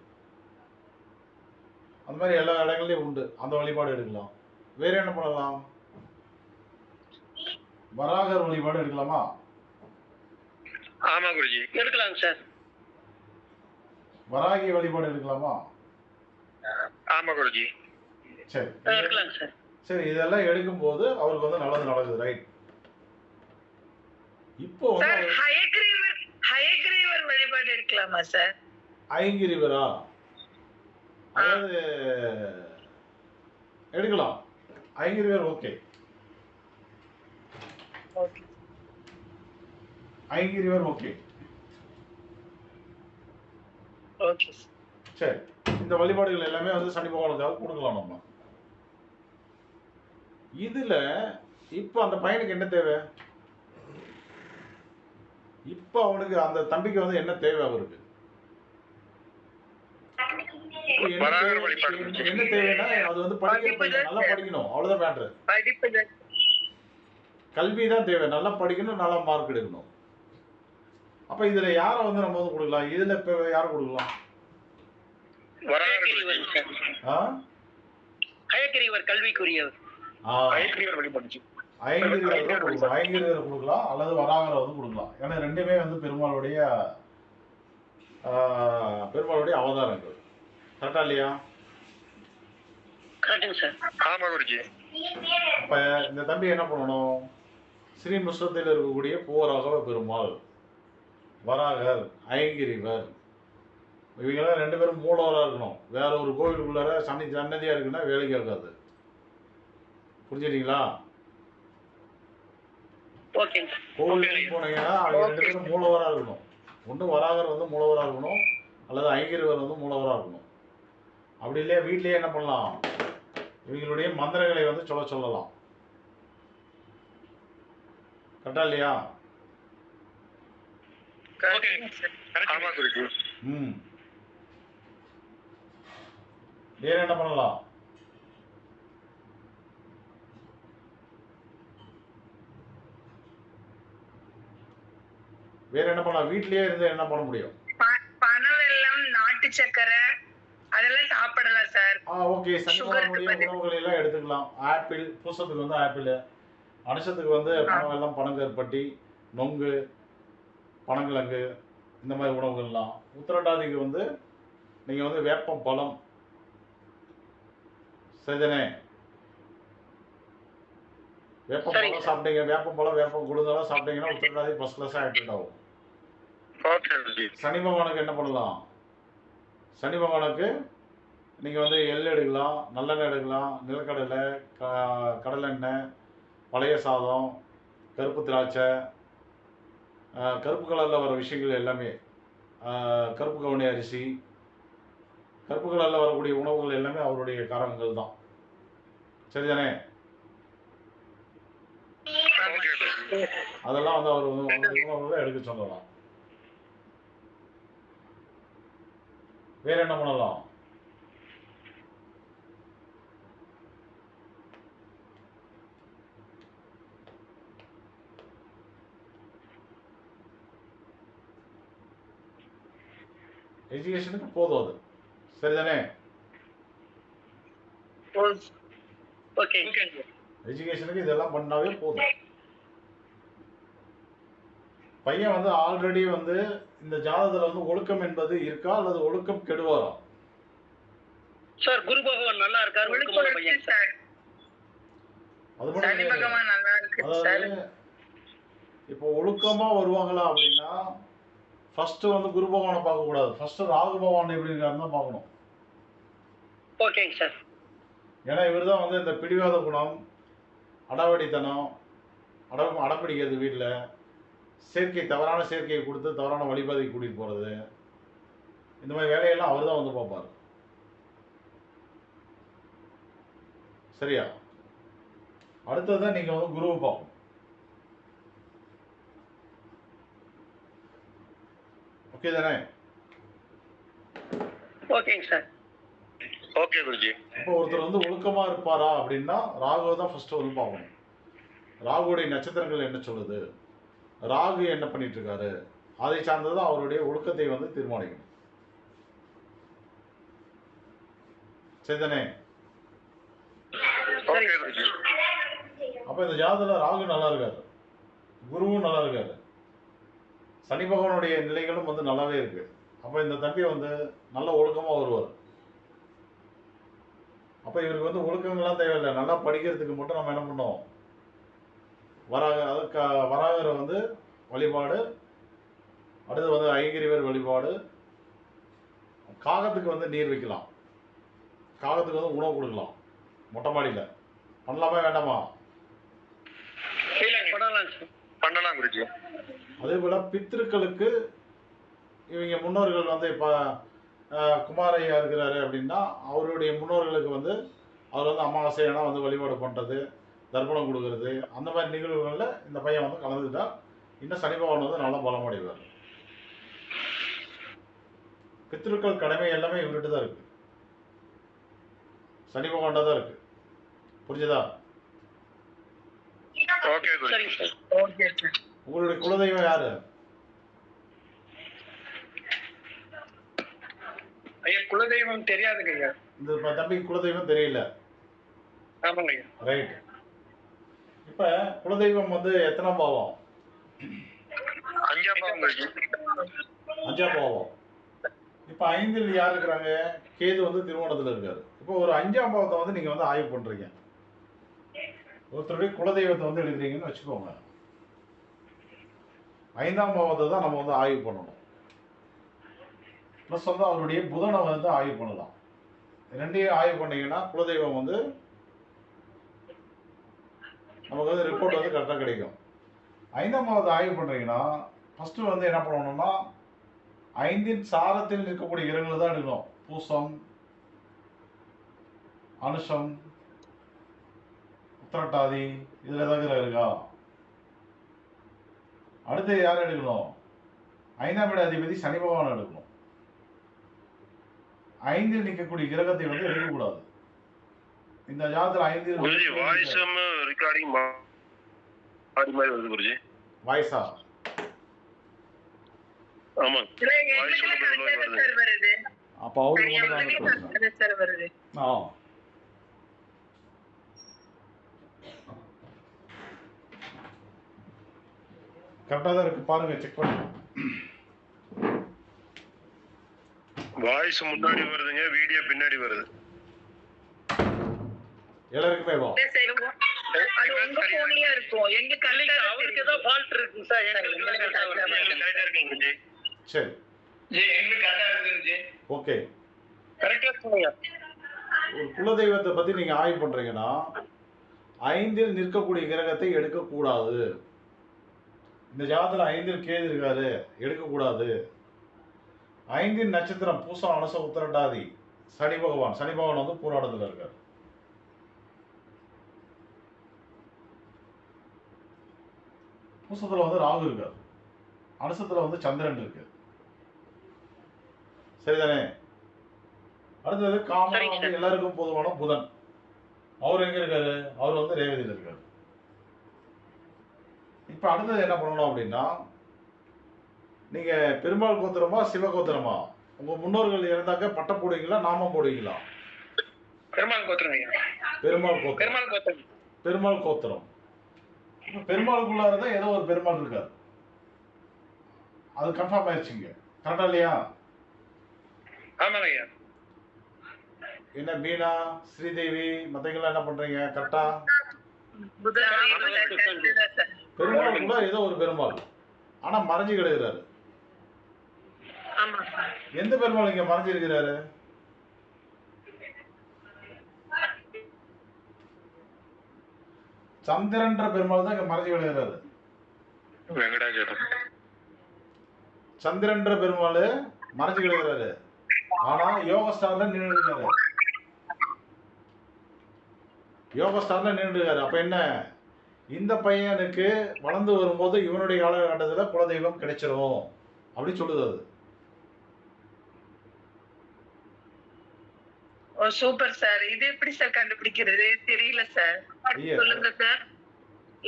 அந்த மாதிரி எல்லா இடங்கள்லையும் உண்டு. அந்த வழிபாடு எடுக்கலாம். வேற என்ன பண்ணலாம்? வராகர் வழிபாடு எடுக்கலாமா? ஆமா குருஜி, எடுக்கலாங்க சார். வராகி வழிபாடு எடுக்கலாமா? ஆமா குருஜி. சரி எடுக்கலாங்க சார். சரி, இதெல்லாம் எடுக்கும்போது அவருக்கு வந்து நல்லது நடக்குது. ரைட். இப்போ சார் வந்து ஹயக்ரீவர் வழிபாடு எடுக்கலாமா சார்? ஐங்கிரிவரா? அதாவது எடுக்கலாம். ஐங்கிரிவர் ஓகே. ஐங்கிரிவர் ஓகே. ஓகே. சரி, இந்த வழிபாடுகள் எல்லாமே வந்து சனி பகவானுக்காக கொடுக்கலாம் நம்ம. இதுல இப்போ அந்த பையனுக்கு என்ன தேவை? இப்போ அவனுக்கு அந்த தம்பிக்கு வந்து என்ன தேவை? அவருக்கு என்ன தேவைன்னா அது வந்து நல்லா படிக்கணும், அவ்வளவுதான் மேட்ரு. கல்வி தான் தேவை. நல்லா படிக்கணும், நல்லா மார்க் எடுக்கணும். அப்ப இதுல யாரை வந்து நம்ம வந்து கொடுக்கலாம்? இதுல இப்ப யாரை கொடுக்கலாம்? ஹயக்கிரிவர் கல்விக்குரியவர். ஐங்கிரிவர் கொடுக்கலாம் அல்லது வராகரை வந்து கொடுக்கலாம். ஏன்னா ரெண்டுமே வந்து பெருமாளுடைய அவதாரங்கள். கரெக்டா இல்லையா? ஆமா குருஜி. அப்ப இந்த தம்பி என்ன பண்ணணும்? ஸ்ரீமுஷ்ணத்தில் இருக்கக்கூடிய பூவராகவ பெருமாள், வராகர், ஐங்கிரிவர், இவங்கெல்லாம் 2 பேரும் மூலவராக இருக்கணும். வேற ஒரு கோவிலுக்குள்ளார சன்னதியா இருக்குன்னா வேலைக்கு ஆகாது. புரிஞ்சுட்டீங்களா? கோவிலுக்கு போனீங்கன்னா அவங்க 2 பேரும் மூலவராக இருக்கணும். ஒன்று வராகர் வந்து மூலவராக இருக்கணும் அல்லது ஐங்கிரிவர் வந்து மூலவராக இருக்கணும். அப்படி இல்லையா வீட்லயே என்ன பண்ணலாம்? இவங்களுடைய மந்திரங்களை வந்து சொல்லலாம். கரெக்டா இல்லையா? வேற என்ன பண்ணலாம்? வேற என்ன பண்ணலாம்? வீட்லயே இருந்து என்ன பண்ண முடியும்? பனவெல்லம், நாட்டு சக்கரை அதெல்லாம் சாப்பிடலாம் சார். ஓகே. சனிபகவானுடைய உணவுகளை எல்லாம் எடுத்துக்கலாம். ஆப்பிள், பூசத்துக்கு வந்து ஆப்பிள், அனுஷத்துக்கு வந்து பனவெல்லம், பனங்கருப்பட்டி, நொங்கு, பனங்கிழங்கு, இந்த மாதிரி உணவுகள்லாம். உத்திரட்டாதிக்கு வந்து நீங்க வந்து வேப்பம் பழம், சரிதானே? வேப்பம் பழம் சாப்பிட்டீங்க, வேப்பம் பழம், வேப்பம் குடுதெல்லாம் சாப்பிட்டீங்கன்னா உத்திரட்டாதி ஃபர்ஸ்ட் கிளாஸா ஆக்டிவேட் ஆகும். சனி பகவானுக்கு என்ன பண்ணலாம்? சனி பகவானுக்கு நீங்கள் வந்து எள் எடுக்கலாம், நல்லெண்ணெய் எடுக்கலாம், நிலக்கடலை, கடலெண்ணெய், பழைய சாதம், கருப்பு திராட்சை, கருப்பு கலரில் வர விஷயங்கள் எல்லாமே, கருப்பு கவுனி அரிசி, கருப்பு கலரில் வரக்கூடிய உணவுகள் எல்லாமே அவருடைய காரகங்கள் தான். சரிதானே? அதெல்லாம் வந்து அவர் உணவுகளை எடுக்க சொல்லலாம். வேற என்ன பண்ணலாம்? எஜுகேஷனுக்கு போதும் அது. சரிதானே? எஜுகேஷனுக்கு இதெல்லாம் பண்ணாவே போதும். பையன் வந்து ஆல்ரெடி வந்து இந்த ஜாதகத்துல வந்து ஒழுக்கம் என்பது இருக்கா அல்லது ஒழுக்கம் கெடுவாரா? சார் குரு பகவான் நல்லா இருக்காரு, ஒழுக்கமான பையன் சார். அது மட்டும் சனி பகவான் நல்லா இருக்கு சார். இப்போ ஒழுக்கமா வருவாங்களா அப்படின்னா ஃபர்ஸ்ட் வந்து குரு பகவானை பார்க்க கூடாது. ஃபர்ஸ்ட் ராகு பகவான் எப்படி இருக்காருன்னு தான் பார்க்கணும். ஓகேங்க சார். ஏன்னா இவர் தான் வந்து இந்த பிடிவாத குணம், அடாவடித்தனம், அடம்பிடிக்கிறது, வீட்டில் சேர்க்கை, தவறான சேர்க்கையை கொடுத்து தவறான வழிபாதைக்கு கூட்டிகிட்டு போகிறது, இந்த மாதிரி வேலையெல்லாம் அவர் தான் வந்து பார்ப்பார். சரியா? அடுத்ததான் நீங்கள் வந்து குருவை பார்க்கணும். ஓகே தானே? ஓகேங்க சார். ஓகே குருஜி. இப்போ ஒருத்தர் வந்து ஒழுக்கமா இருப்பாரா அப்படின்னா ராகுவை தான் ஃபர்ஸ்ட் வந்து பார்க்கணும். ராகுடைய நட்சத்திரங்கள் என்ன சொல்லுது, ராகு என்ன பண்ணிட்டு இருக்காரு, அதை சார்ந்ததான் அவருடைய ஒழுக்கத்தை வந்து தீர்மானிக்கணும். சரிதானே? அப்ப இந்த ஜாதகத்துல ராகு நல்லா இருக்காரு, குருவும் நல்லா இருக்காரு, சனி பகவானுடைய நிலைகளும் வந்து நல்லாவே இருக்கு. அப்ப இந்த தம்பி வந்து நல்ல ஒழுக்கமா வருவார். அப்ப இவருக்கு வந்து ஒழுக்கங்கள்லாம் தேவையில்லை, நல்லா படிக்கிறதுக்கு மட்டும் நம்ம என்ன பண்ணோம், வராகரை வந்து வழிபாடு, அடுத்து வந்து ஐகிரிவர் வழிபாடு, காகத்துக்கு வந்து நீர் வைக்கலாம், காகத்துக்கு வந்து உணவு கொடுக்கலாம் மொட்டை மாடியில். பண்ணலாமா வேண்டாமா? பண்ணலாம் குருஜி. அதே போல பித்ருக்களுக்கு இவங்க முன்னோர்கள் வந்து இப்போ குமாரையா இருக்கிறாரு அப்படின்னா அவருடைய முன்னோர்களுக்கு வந்து அவர் வந்து அமாவாசைனா வந்து வழிபாடு பண்ணுறது, தர்ப்பணம் கொடுக்கறது, அந்த மாதிரி நிகழ்வுகளில் இந்த பையன் வந்து கலந்துக்கிட்டா இன்னும் சனி பகவான் வந்து நல்லா பலமடைவார். பித்ருக்கள் கடமை எல்லாமே இவர்கிட்ட தான் இருக்கு, சனி பகவான் தான் இருக்கு. புரிஞ்சுதா? உங்களுடைய குலதெய்வம் யாரு? ஐயா குலதெய்வம் தெரியாதுங்க ஐயா. இந்த தம்பி குலதெய்வம் தெரியல. ஆமாங்க ஐயா. ரைட். இப்ப குலதெய்வம் வந்து எத்தனாம் பாவம்? அஞ்சாம் பாவம் குருஜி. அஞ்சாம் பாவம். இப்ப ஐந்தில் யார் இருக்கிறாங்க? கேது வந்து திருவோணத்துல இருக்காரு. இப்போ ஒரு அஞ்சாம் பாவத்தை வந்து நீங்க வந்து ஆய்வு பண்றீங்க, ஒருத்தருடைய குலதெய்வத்தை வந்து எழுதுறீங்கன்னு வச்சுக்கோங்க. ஐந்தாம் பாவத்தை தான் நம்ம வந்து ஆய்வு பண்ணணும். ப்ளஸ் வந்து அவருடைய புதனை வந்து ஆய்வு பண்ணலாம். ரெண்டையும் ஆய்வு பண்ணீங்கன்னா குலதெய்வம் வந்து நமக்கு வந்து ரிப்போர்ட் வந்து கரெக்டாக கிடைக்கும். ஐந்தாம் பாவத்தை ஆய்வு பண்ணுறீங்கன்னா ஃபஸ்ட்டு வந்து என்ன பண்ணணும்னா ஐந்தின் சாரத்தில் இருக்கக்கூடிய கிரகங்கள் தான் எடுக்கணும். பூசம், அனுஷம், உத்திரட்டாதி, இதில் ஏதாவது கிரகம் இருக்கா? அடுத்து யார் எடுக்கணும்? ஐந்தாம் இட அதிபதி சனி பகவான் எடுக்கணும். ஐந்தில் நிற்கக்கூடிய கிரகத்தை வந்து எடுக்கக்கூடாது. இந்த ஜாதகத்தில் ஐந்தில் ரெக்கார்டிங் மாறி மாறி வருது குருஜி. வாய்ஸா? ஆமா வாய்ஸ் வருது. சார் வருது அப்போ அவருக்கு மட்டும் தான் அந்த பிரச்சனை. சார் வருது. ஆ கரெக்டாக தான் இருக்கு, பாருங்க செக் பண்ணுங்க. வாய்ஸ் முன்னாடி வருதுங்க, வீடியோ பின்னாடி வருது. எல்லாருக்குமே வா. அது உங்க போன்லயே இருக்கும். எங்க கல்லில அவருக்கு ஏதோ ஃபால்ட் இருக்கு சார். கரெக்டா இருக்குங்க குருஜி. சரி ஜி எங்களுக்கு கரெக்டா இருக்குங்க ஜி. ஓகே. கரெக்டா சொன்னீங்க. ஒரு குலதெய்வத்தை பத்தி நீங்க ஆய்வு பண்றீங்கன்னா 5ல் நிற்கக்கூடிய கிரகத்தை எடுக்கக்கூடாது. இந்த ஜாதகத்துல 5ல் கேது இருக்காரு, எடுக்கக்கூடாது. 5ன் நட்சத்திரம் பூசம் அனுச உத்திரட்டாதி சனி பகவான் வந்து பூராடத்துல இருக்காரு. பூசத்துல வந்து ராகு இருக்காரு, அனுசத்துல வந்து சந்திரன் இருக்கு. சரிதானே? அடுத்தது காமனா வந்து எல்லாருக்கும் பொதுவான புதன். அவர் எங்க இருக்காரு? அவர் வந்து ரேவதியில் இருக்காரு. இப்ப அடுத்தது என்ன பண்ணணும் அப்படின்னா, நீங்க பெருமாள் கோத்திரமா சிவ கோத்திரமா? உங்க முன்னோர்கள் இருந்தாக்க பட்டம் போடுவீங்களா, நாமம் போடுவீங்களா? பெருமாள் கோத்திரம் ஐயா. பெருமாள் கோத்திரம். பெருமாள் கோத்திரம். பெருமாள் கோத்திரம். இப்ப பெருமாளுக்குள்ளார தான் ஏதோ ஒரு பெருமாள் இருக்காரு. அது கன்ஃபார்ம் ஆயிடுச்சுங்க. கரெக்டா இல்லையா? ஆமாங்க ஐயா. என்ன மீனா, ஸ்ரீதேவி, மத்தவங்க என்ன பண்றீங்க? கரெக்டா? பெருமாளுக்குள்ள ஏதோ ஒரு பெருமாள், ஆனா மறைஞ்சு கிடக்குறாரு. ஆமா. எந்த பெருமாள் இங்க மறைஞ்சு இருக்கிறாரு? சந்திரன்ற பெருமாள் தான் இங்க மறைஞ்சு கிடக்குறாரு. வெங்கடாஜலம். சந்திரன்ற பெருமாள் மறைஞ்சு கிடக்குறாரு, ஆனா யோக ஸ்டார்ல நின்று இருக்காரு. யோக ஸ்டார்ல நின்று இருக்காரு. அப்ப என்ன, இந்த பையனுக்கு வளர்ந்து வரும்போது இவனுடைய காலகட்டத்துல குலதெய்வம் கிடைச்சிரும் அப்படி சொல்லுது அது. ஓ சூப்பர் சார். இது எப்படி சார் கண்டுபிடிக்கிறது? தெரியல சார். ஐயா. சொல்லுங்க சார்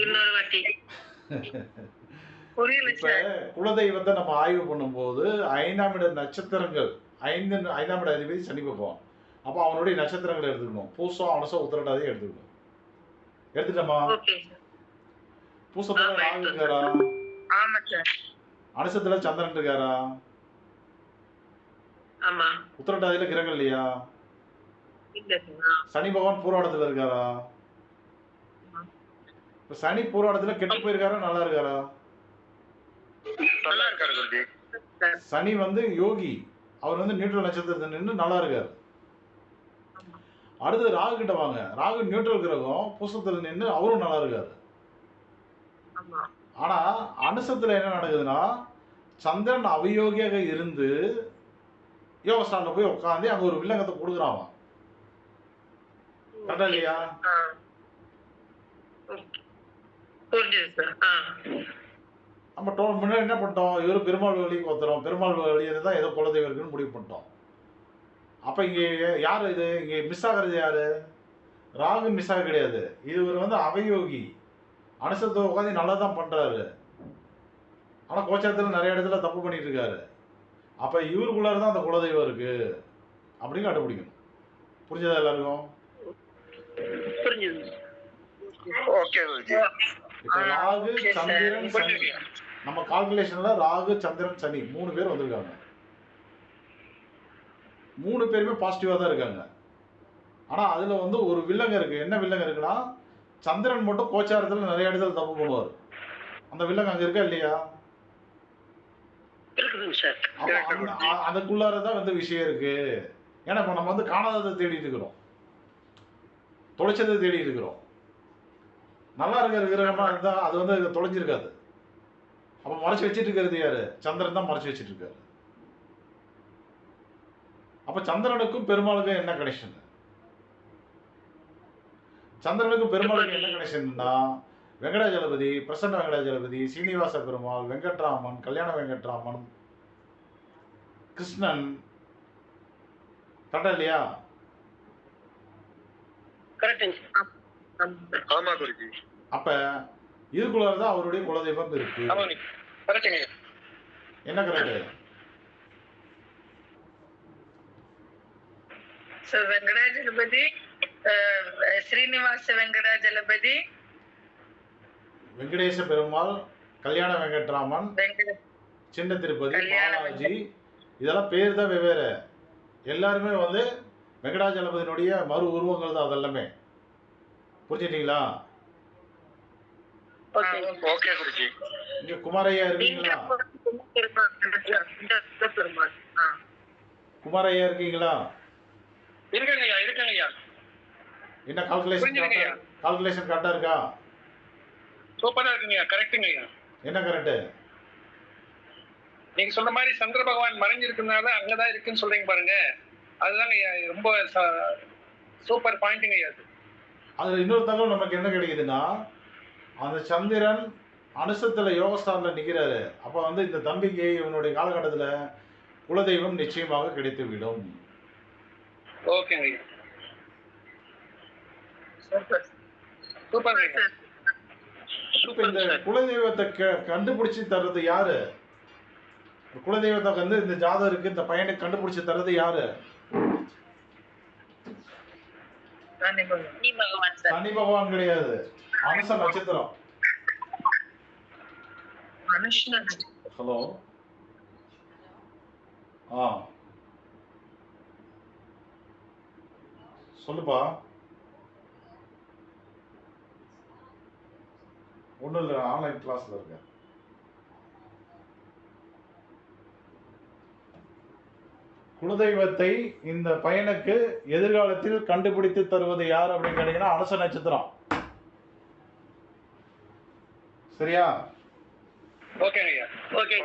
இன்னொரு வாட்டி. புரியல இப்ப சார். குலதெய்வத்தை நம்ம ஆய்வு பண்ணும்போது 5ஆம் இட நட்சத்திரங்கள், ஐந்தாம் இட அதிபதி சனி பகவான். அப்ப அவனுடைய நட்சத்திரங்களை எடுத்துக்கணும். பூசம் அனுசம் உத்திரட்டாதி எடுத்துக்கணும். எடுத்துட்டோமா? Okay sir. பூசத்துல ராகு இருக்காரா? ஆமா சார். அனுசத்துல சந்திரன் இருக்காரா? ஆமா. உத்திரட்டாதியில கிரகம் இல்லையா? இல்ல சார். சனி பகவான் பூராடத்துல இருக்காரா? இப்ப சனி பூராடத்துல கெட்டு போயிருக்காரா, நல்லா இருக்காரா? நல்லா இருக்காரு குருஜி. சனி வந்து யோகி, அவர் வந்து நியூட்ரல் நட்சத்திரத்தில் நின்று நல்லா இருக்காரு. அடுத்து ராகு கிட்ட வாங்க. ராகு நியூட்ரல் கிரகம், பூசத்துல நின்று அவரும் நல்லா இருக்காரு. ஆமா. ஆனா அனுசத்துல என்ன நடக்குதுன்னா, சந்திரன் அவயோகியாக இருந்து யோகஸ்தான்ல போய் உட்காந்து அங்க ஒரு வில்லங்கத்தை கொடுக்குறான். கரெக்டா இல்லையா? புரிஞ்சுது சார். நம்ம முன்னாடி என்ன பண்ணிட்டோம், இவரு பெருமாள் வழி கோத்திரம், பெருமாள் வழியை தான் ஏதோ குலதெய்வம் இருக்குன்னு முடிவு பண்ணிட்டோம். அப்ப இங்க யாரு இது, இங்க மிஸ் ஆகிறது யாரு? ராகு மிஸ் ஆக கிடையாது. இவர் வந்து அவயோகி, அனுசத்தை உட்காந்து நல்லா தான் பண்றாரு, ஆனா கோச்சாரத்துல நிறைய இடத்துல தப்பு பண்ணிட்டு இருக்காரு. அப்ப இவருக்குள்ளார தான் அந்த குலதெய்வம் இருக்கு அப்படின்னு கண்டுபிடிக்கணும். புரிஞ்சதா எல்லாருக்கும்? புரிஞ்சுது. ஓகே குருஜி. இப்ப ராகு சந்திரன் சனி, நம்ம கால்குலேஷன்ல ராகு சந்திரன் சனி 3 பேர் வந்திருக்காங்க. 3 பேருமே பாசிட்டிவா தான் இருக்காங்க. ஆனா அதுல வந்து ஒரு வில்லங்க இருக்கு. என்ன வில்லங்க இருக்குன்னா, சந்திரன் மட்டும் கோச்சாரத்துல நிறைய இடத்துல தப்பு பண்ணுவார். அந்த வில்லங்க அங்க இருக்கா இல்லையா? இருக்குதுங்க சார். அதுக்குள்ளாரதான் வந்து விஷயம் இருக்கு. ஏன்னா இப்ப நம்ம வந்து காணாததை தேடிட்டு இருக்கிறோம், தொலைச்சதை தேடி இருக்கிறோம். நல்லா இருக்கிற கிரகமா இருந்தா அது வந்து தொலைஞ்சிருக்காது. அப்ப மறைச்சு வச்சிட்டு இருக்கிறது யாரு? சந்திரன் தான் மறைச்சு வச்சிட்டு இருக்காரு. அப்ப சந்திரனுக்கும் பெருமாளுக்கும் என்ன கனெக்ஷன்? சந்திரனுக்கும் பெருமாளுக்கும் என்ன கனெக்ஷன்னா, வெங்கடாஜலபதி, பிரசன்ன வெங்கடாஜலபதி, சீனிவாச பெருமாள், வெங்கட்ராமன், கல்யாண வெங்கட்ராமன், கிருஷ்ணன். கரெக்டா இல்லையா? கரெக்டுங்க. ஆமா குருஜி. அப்ப இதுக்குள்ளாரதான் அவருடைய குலதெய்வம் இருக்கு. கரெக்டுங்க. என்ன கரெக்ட்? சார் வெங்கடாஜலபதி, ஸ்ரீனிவாச வெங்கடாஜலபதி, வெங்கடேச பெருமாள், கல்யாண வெங்கட்ராமன், சின்ன திருப்பதி, பாலாஜி, இதெல்லாம் பேர் தான் வெவ்வேறு. எல்லாருமே வந்து வெங்கடாஜலபதியினுடைய மறு உருவங்கள் தான் அதெல்லாமே. புரிஞ்சுட்டீங்களா? ஓகே குருஜி. இங்க குமாரையா இருக்கீங்களா? குமாரையா இருக்கீங்களா? இருக்கங்கய்யா இருக்கங்கய்யா. என்ன கால்குலேஷன் கரெக்டா இருக்கா? சூப்பரா இருக்குங்கய்யா. கரெக்டுங்கய்யா. என்ன கரெக்ட்? நீங்க சொன்ன மாதிரி சந்திர பகவான் மறைஞ்சிருக்கிறதுனால அங்கதான் இருக்குன்னு சொல்றீங்க பாருங்க. அதுதாங்க ரொம்ப சூப்பர் பாயிண்ட்டுங்க அது. அதுல இன்னொரு தகவல் நமக்கு என்ன கிடைக்குதுன்னா, அந்த சந்திரன் அனுசத்துல யோகஸ்தானில் நிற்கிறாரு. அப்போ வந்து இந்த தம்பிக்கு இவனுடைய காலகட்டத்தில் குலதெய்வம் நிச்சயமாக கிடைத்து விடும். ஓகேங்க ஐயா. சூப்பர். இப்போ இந்த குலதெய்வத்தை கண்டுபிடிச்சி தர்றது யாரு? குலதெய்வத்தை வந்து இந்த ஜாதகருக்கு இந்த பையனை கண்டுபிடிச்சி தர்றது யாரு? சனி பகவான் கிடையாது, அனுச நட்சத்திரம். ஹலோ, சொல்லுப்பா. ஒன்றும் இல்லை, ஆன்லைன் கிளாஸ்ல இருக்கேன். குலதெய்வத்தை இந்த பையனுக்கு எதிர்காலத்தில் கண்டுபிடித்து தருவது யார் அப்படின்னு கேட்டீங்கன்னா அனுச நட்சத்திரம். சரியா? ஓகேங்க ஐயா. ஓகே.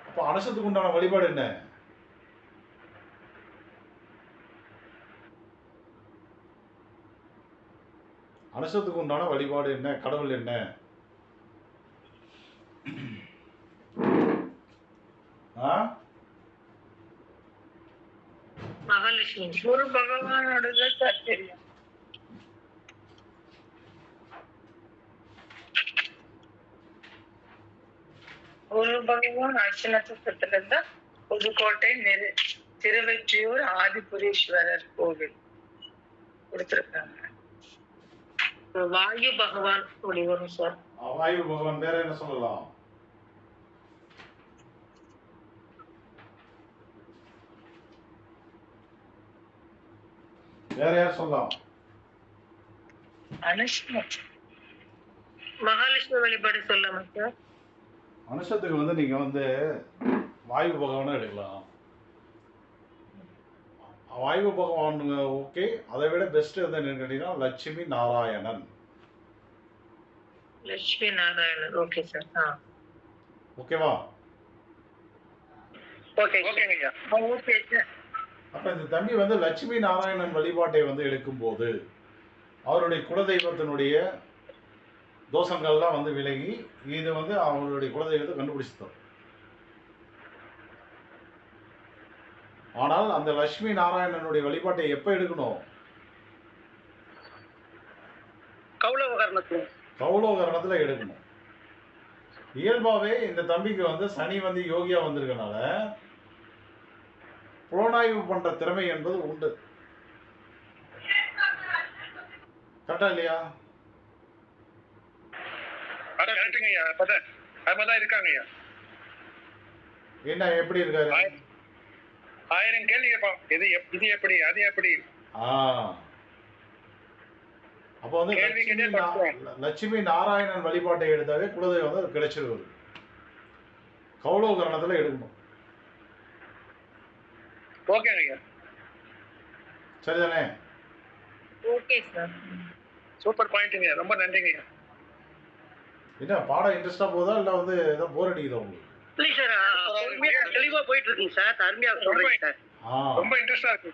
அப்போ அனுசத்துக்கு உண்டான வழிபாடு என்ன? அனுசத்துக்கு உண்டான வழிபாடு என்ன? கடவுள் என்ன? மகாலட்சுமி. குரு பகவானோட சார் தெரியும். குரு பகவான் அர்ச்ச நட்சத்திரத்துல இருந்தா புதுக்கோட்டை திருவெற்றியூர் ஆதிபுரீஸ்வரர் கோவில் கொடுத்திருக்காங்க. வாயு பகவான் வரும் சார். வாயு பகவான் வேற என்ன சொல்லலாம்? வேற யார் சொல்லலாம்? மகாலட்சுமி வழிபாடு சொல்லலாமா சார்? அனுஷத்துக்கு வந்து நீங்க வந்து வாயு பகவானை எடுக்கலாம். வாயு பகவான் ஓகே. அதை விட பெஸ்ட் வந்து என்னன்னு கேட்டீங்கன்னா லட்சுமி நாராயணன். லட்சுமி நாராயணன். Okay sir. ஓகேவா? ஓகேங்க ஐயா. Okay sir. அப்ப இந்த தம்பி வந்து லட்சுமி நாராயணன் வழிபாட்டை வந்து எடுக்கும்போது அவருடைய குலதெய்வத்தினுடைய தோஷங்கள்லாம் வந்து விலகி இது வந்து அவருடைய குலதெய்வத்தை கண்டுபிடிச்சு. ஆனால் அந்த லட்சுமி நாராயணனுடைய வழிபாட்டை எப்ப எடுக்கணும்? கௌலோகரணத்துல எடுக்கணும். இயல்பாவே இந்த தம்பிக்கு வந்து சனி வந்து யோகியா வந்திருக்கனால புலனாய்வு பண்ற திறமை என்பது உண்டு. கரெக்டா இல்லையா? என்ன எப்படி இருக்காரு? 1000 கேள்வி கேட்பான். இது எப்படி அது எப்படி. அப்ப வந்து லட்சுமி நாராயணன் வழிபாட்டை எடுத்தாவே குலதெய்வம் வந்து கிடைச்சிருவது. கௌலோகரணத்துல எடுக்கணும். ஓகேங்க ஐயா. சரிதானே? Okay sir. சூப்பர் பாயிண்ட்ங்க. ரொம்ப நன்றிங்க ஐயா. என்ன பாடம் இன்ட்ரெஸ்டா போதா இல்ல வந்து ஏதோ போர் அடிக்குதா உங்களுக்கு? இல்ல சார், தெளிவா போயிட்டு இருக்குங்க சார். அருமையா சொல்றீங்க சார். ரொம்ப இன்ட்ரெஸ்டா இருக்கு.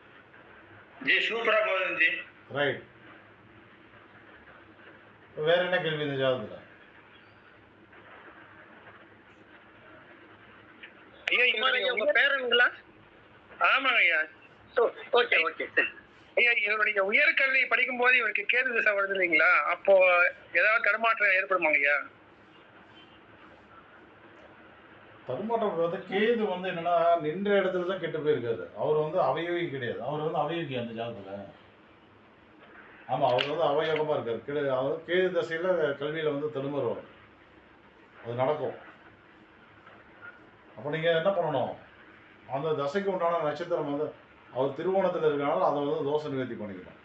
ஜி சூப்பரா போகுது ஜி. ரைட். வேற என்ன கேள்வி இந்த ஜாதகத்துல? ஐயா உங்க பேரனுங்களா? ஆமாங்க ஐயா. Okay okay sir. ஐயா இவருடைய உயர்கல்வி படிக்கும் போது இவருக்கு கேது திசை வருது இல்லைங்களா? அப்போ ஏதாவது தடுமாற்றம் ஏற்படுமாங்க ஐயா? தடுமாற்றம் வந்து கேது வந்து என்னன்னா நின்ற இடத்துல தான் கெட்டு போயிருக்காரு. அவர் வந்து அவயோகி கிடையாது. அவர் வந்து அவயோகி அந்த ஜாதகத்துல. ஆமா, அவர் வந்து அவயோகமா இருக்காரு. அவர் கேது தசையில கல்வியில வந்து தடுமாறுவார். அது நடக்கும். அப்ப நீங்க என்ன பண்ணணும்? அந்த தசைக்கு உண்டான நட்சத்திரம் வந்து அவர் திருவோணத்துல இருக்கனால அதை வந்து தோஷ நிவர்த்தி பண்ணிக்கணும்.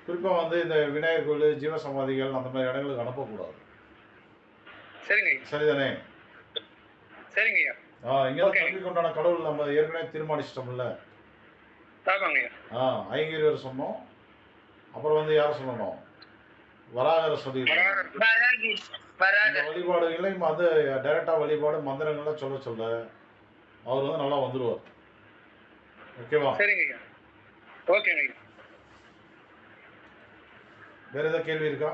குறிப்பா வந்து இந்த விநாயகர் கோயில், ஜீவ சமாதிகள் அந்த மாதிரி இடங்களுக்கு அனுப்பக்கூடாது. சரிங்க சரிதானே? சரிங்க ஐயா. இங்க கல்விக்கு உண்டான கடவுள் நம்ம ஏற்கனவே தீர்மானிச்சிட்டோம்ல. ஆமாங்க ஐயா. ஐங்கரியர் சொன்னோம். அப்புறம் வந்து யார சொல்லணும்? வராகர சொல்லியிருக்கோம். இந்த வழிபாடுகளையும் அது டைரக்டா வழிபாடு மந்திரங்கள்லாம் சொல்ல அவர் வந்து நல்லா வந்துருவார். ஓகேவா? சரிங்க ஐயா. ஓகேங்க ஐயா. வேற ஏதாவது கேள்வி இருக்கா?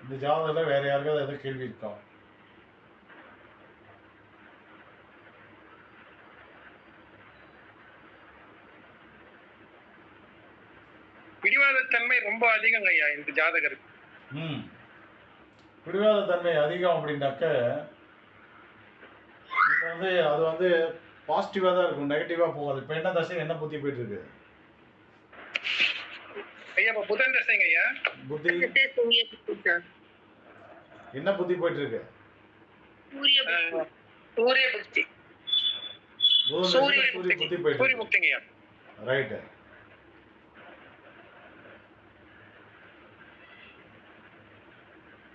இந்த ஜாதகத்துல வேற யாருக்காவது ஏதாவது கேள்வி இருக்கா? பிடிவாதத்தன்மை ரொம்ப அதிகங்க ஐயா இந்த ஜாதகருக்கு. பிடிவாத தன்மை அதிகம் அப்படின்னாக்க இப்போ வந்து அது வந்து பாசிட்டிவா தான் இருக்கும், நெகட்டிவா போகாது. இப்போ என்ன தசை என்ன புத்தி போயிட்டு இருக்கு ஐயா? இப்ப புதன் தசைங்க ஐயா. புத்தி என்ன புத்தி போயிட்டு இருக்கு? சூரிய புக்தி. சூரிய புத்தி போயிட்டு சூரிய புக்திங்க ஐயா. ரைட்.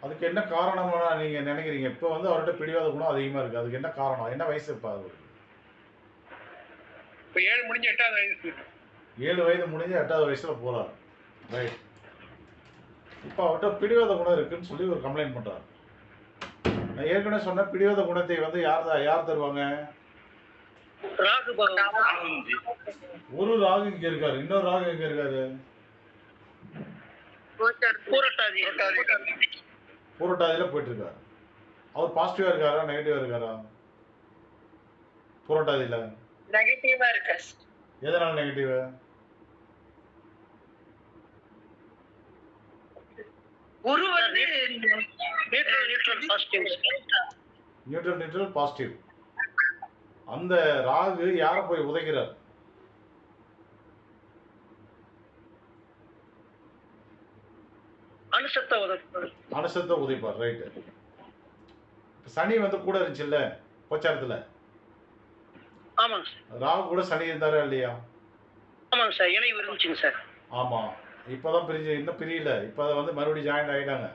அதுக்கு என்ன காரணமா நீங்க நினைக்கிறீங்க? இப்போ வந்து அவர்கிட்ட பிடிவாத குணம் அதிகமா இருக்கு. அதுக்கு என்ன காரணம்? என்ன வயசு இப்போ அவருக்கு? இப்போ 7 முடிஞ்சு 8வது வயசு. 7 வயது முடிஞ்சு 8வது வயசுல போறாரு. ரைட். இப்போ அவர்கிட்ட பிடிவாத குணம் இருக்குன்னு சொல்லி ஒரு கம்ப்ளைண்ட் பண்றாரு. நான் ஏற்கனவே சொன்ன பிடிவாத குணத்தை வந்து யார் தருவாங்க? ஒரு ராகு இங்க இருக்காரு, இன்னொரு ராகு எங்க இருக்காரு? பூரட்டாதியில போயிட்டு இருக்காரு. அவர் பாசிட்டிவா இருக்காரா நெகட்டிவா இருக்காரா? பூரட்டாதியில நெகட்டிவா இருக்கு. எதனால நெகட்டிவ்? குரு வந்து நியூட்ரல் பாசிட்டிவ். அந்த ராகு யார போய் உதைக்கிறார்? அனுசத்தை உதைப்பார். ரைட். சனி வந்து கூட இருந்துச்சுல்ல கோச்சாரத்துல. ஆமாங்க சார். ராகு கூட சனி இருந்தாரா இல்லையா? ஆமாங்க சார், இணைவு இருந்துச்சுங்க சார். ஆமா, இப்பதான் பிரிஞ்சு, இன்னும் பிரியல. இப்ப வந்து மறுபடியும் ஜாயின் ஆயிட்டாங்க.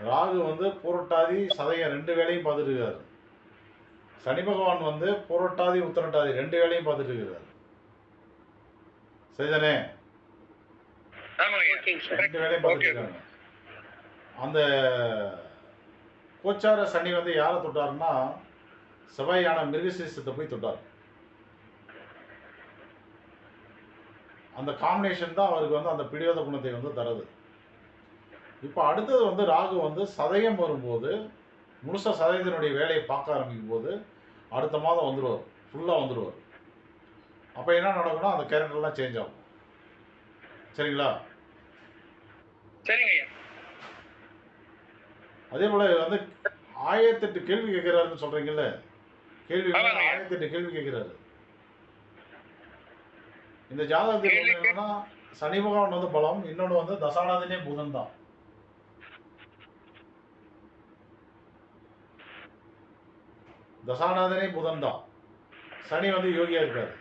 ராகு வந்து பூரட்டாதி சதயம் 2 வேளையும் பார்த்துட்டு இருக்காரு. சனி பகவான் வந்து பூரட்டாதி உத்திரட்டாதி 2 வேளையும் பார்த்துட்டு இருக்காரு. சரிதானே? 2 வேளையும் பார்த்துட்டு இருக்காங்க. அந்த கோச்சார சனி வந்து யாரை தொட்டாருன்னா செவ்வாயான மிருகசீரிஷத்தை போய் தொட்டார். அந்த காம்பினேஷன் தான் அவருக்கு வந்து அந்த பிடிவாத குணத்தை வந்து தருது. இப்போ அடுத்தது வந்து ராகு வந்து சதயம் வரும்போது முழுசா சதயத்தினுடைய வேலையை பார்க்க ஆரம்பிக்கும் போது அடுத்த மாதம் வந்துடுவார், ஃபுல்லாக வந்துடுவார். அப்போ என்ன நடக்கும்னா அந்த கேரக்டர்லாம் சேஞ்ச் ஆகும். சரிங்களா? சரிங்க ஐயா. அதே போல வந்து 1008 கேள்வி கேட்கிறாருன்னு சொல்றீங்கல்ல, கேள்வி 1008 கேள்வி கேட்கிறாரு. இந்த ஜாதகத்தில் வந்து என்னன்னா சனி பகவான் வந்து பலம், இன்னொன்று வந்து தசாநாதனே புதன் தான். தசாநாதனே புதன் தான். சனி வந்து யோகியா இருக்காரு.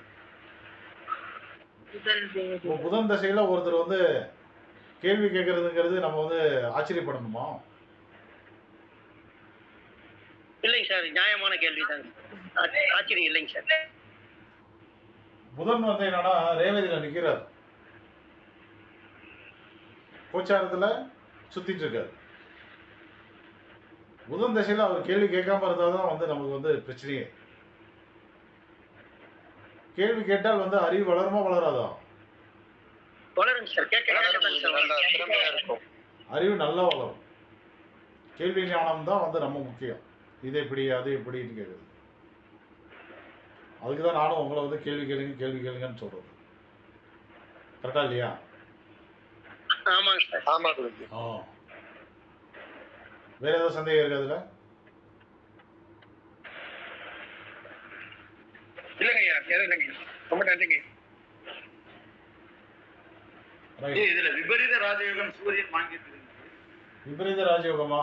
புதன் தசையில ஒருத்தர் வந்து கேள்வி கேட்கறதுங்கிறது நம்ம வந்து ஆச்சரியப்படணுமா? இல்லைங்க சார், நியாயமான கேள்வி தாங்க. ஆச்சரியம் இல்லைங்க சார். புதன் வந்து என்னன்னா ரேவதியில நிக்கிறார், கோச்சாரத்துல சுத்திட்டு இருக்காரு. புதன் தசையில அவர் கேள்வி கேட்காம இருந்தாதான் வந்து நமக்கு வந்து பிரச்சனையே. கேள்வி கேட்டால் வந்து அறிவு வளருமா வளராதா? வளருங்க சார். அறிவு நல்லா வளரும். கேள்வி ஞானம் தான் வந்து ரொம்ப முக்கியம். இது எப்படி அது எப்படின்னு கேட்குறது. அதுக்கு தான் நானும் உங்களை வந்து கேள்வி கேளுங்கன்னு சொல்றது. கரெக்டா இல்லையா? ஆமாங்க சார். ஆமா குருஜி. வேற ஏதாவது சந்தேகம் இருக்கு அதுல? இல்லைங்க ஐயா, எதுவும் இல்லைங்க. ரொம்ப நன்றிங்க. இதுல விபரீத ராஜயோகம் சூரியன் வாங்கிட்டு விபரீத ராஜயோகமா?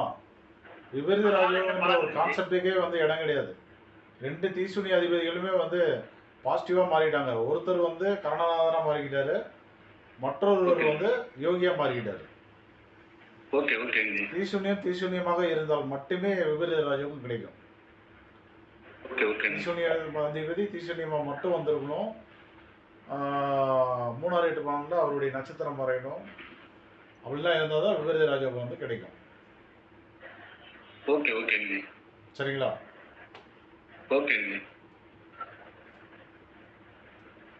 விபரீத ராஜயோகம்ன்ற ஒரு கான்செப்டுக்கே வந்து இடம் கிடையாது. 2 தீசுனி அதிபதிகளுமே வந்து பாசிட்டிவா மாறிட்டாங்க. ஒருத்தர் வந்து கரணநாதனா மாறிக்கிட்டாரு, மற்றொருவர் வந்து யோகியா மாறிக்கிட்டாரு. ஓகே ஓகேங்க. தீசுனியமாக இருந்தால் மட்டுமே விபரீத ராஜயோகம் கிடைக்கும். Okay okay. தீசுனிய அதிபதி தீசுனியமா மட்டும் வந்திருக்கணும். 3 8 12 அவருடைய நட்சத்திரம் மறையணும். அப்படிலாம் இருந்தால் தான் விபரீத ராஜயோகம் வந்து கிடைக்கும். ஓகே ஓகேங்க. சரிங்களா? ஓகேங்க.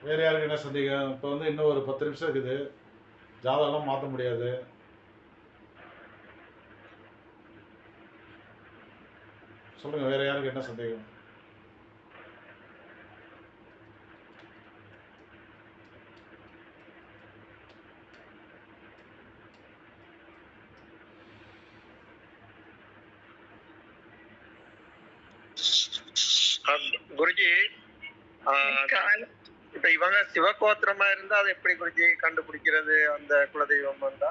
வேற யாருக்கு என்ன சந்தேகம்? இப்போ வந்து இன்னும் ஒரு 10 நிமிஷம் இருக்குது. ஜாதகம்லாம் மாற்ற முடியாது. சொல்லுங்க, வேற யாருக்கு என்ன சந்தேகம்? குருஜி, இப்ப இவங்க சிவகோத்திரமா இருந்தா அதை எப்படி குருஜி கண்டுபிடிக்கிறது? அந்த குலதெய்வம் வந்தா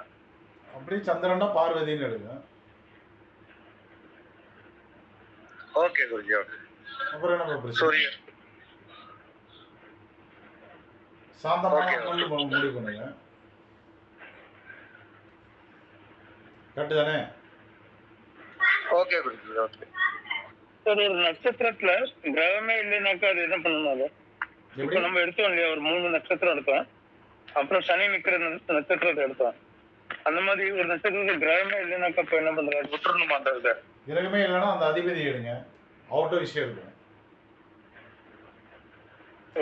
அப்படி சந்திரன்னா பார்வதின்னு எடுங்க. ஓகே குருஜி. ஓகே. அப்புறம் என்ன பிரச்சனை? சூரியன் சாந்தமான முடிவு பண்ணுங்க. கரெக்டு தானே? ஓகே குருஜி. ஓகே சார், ஒரு நட்சத்திரத்துல கிரகமே இல்லைனாக்கா அது என்ன பண்ணணும்? அது இப்ப நம்ம எடுத்தோம் இல்லையா, ஒரு 3 நட்சத்திரம் எடுத்தோம், அப்புறம் சனி நிக்கிற நட்சத்திரத்தை எடுத்தோம். அந்த மாதிரி ஒரு நட்சத்திரத்துல கிரகமே இல்லைனாக்கா இப்ப என்ன பண்றாரு? விட்டுறணும் மாட்டாரு. கிரகமே இல்லைன்னா அந்த அதிபதி எடுங்க, அவர்கிட்ட விஷயம் இருக்கும்.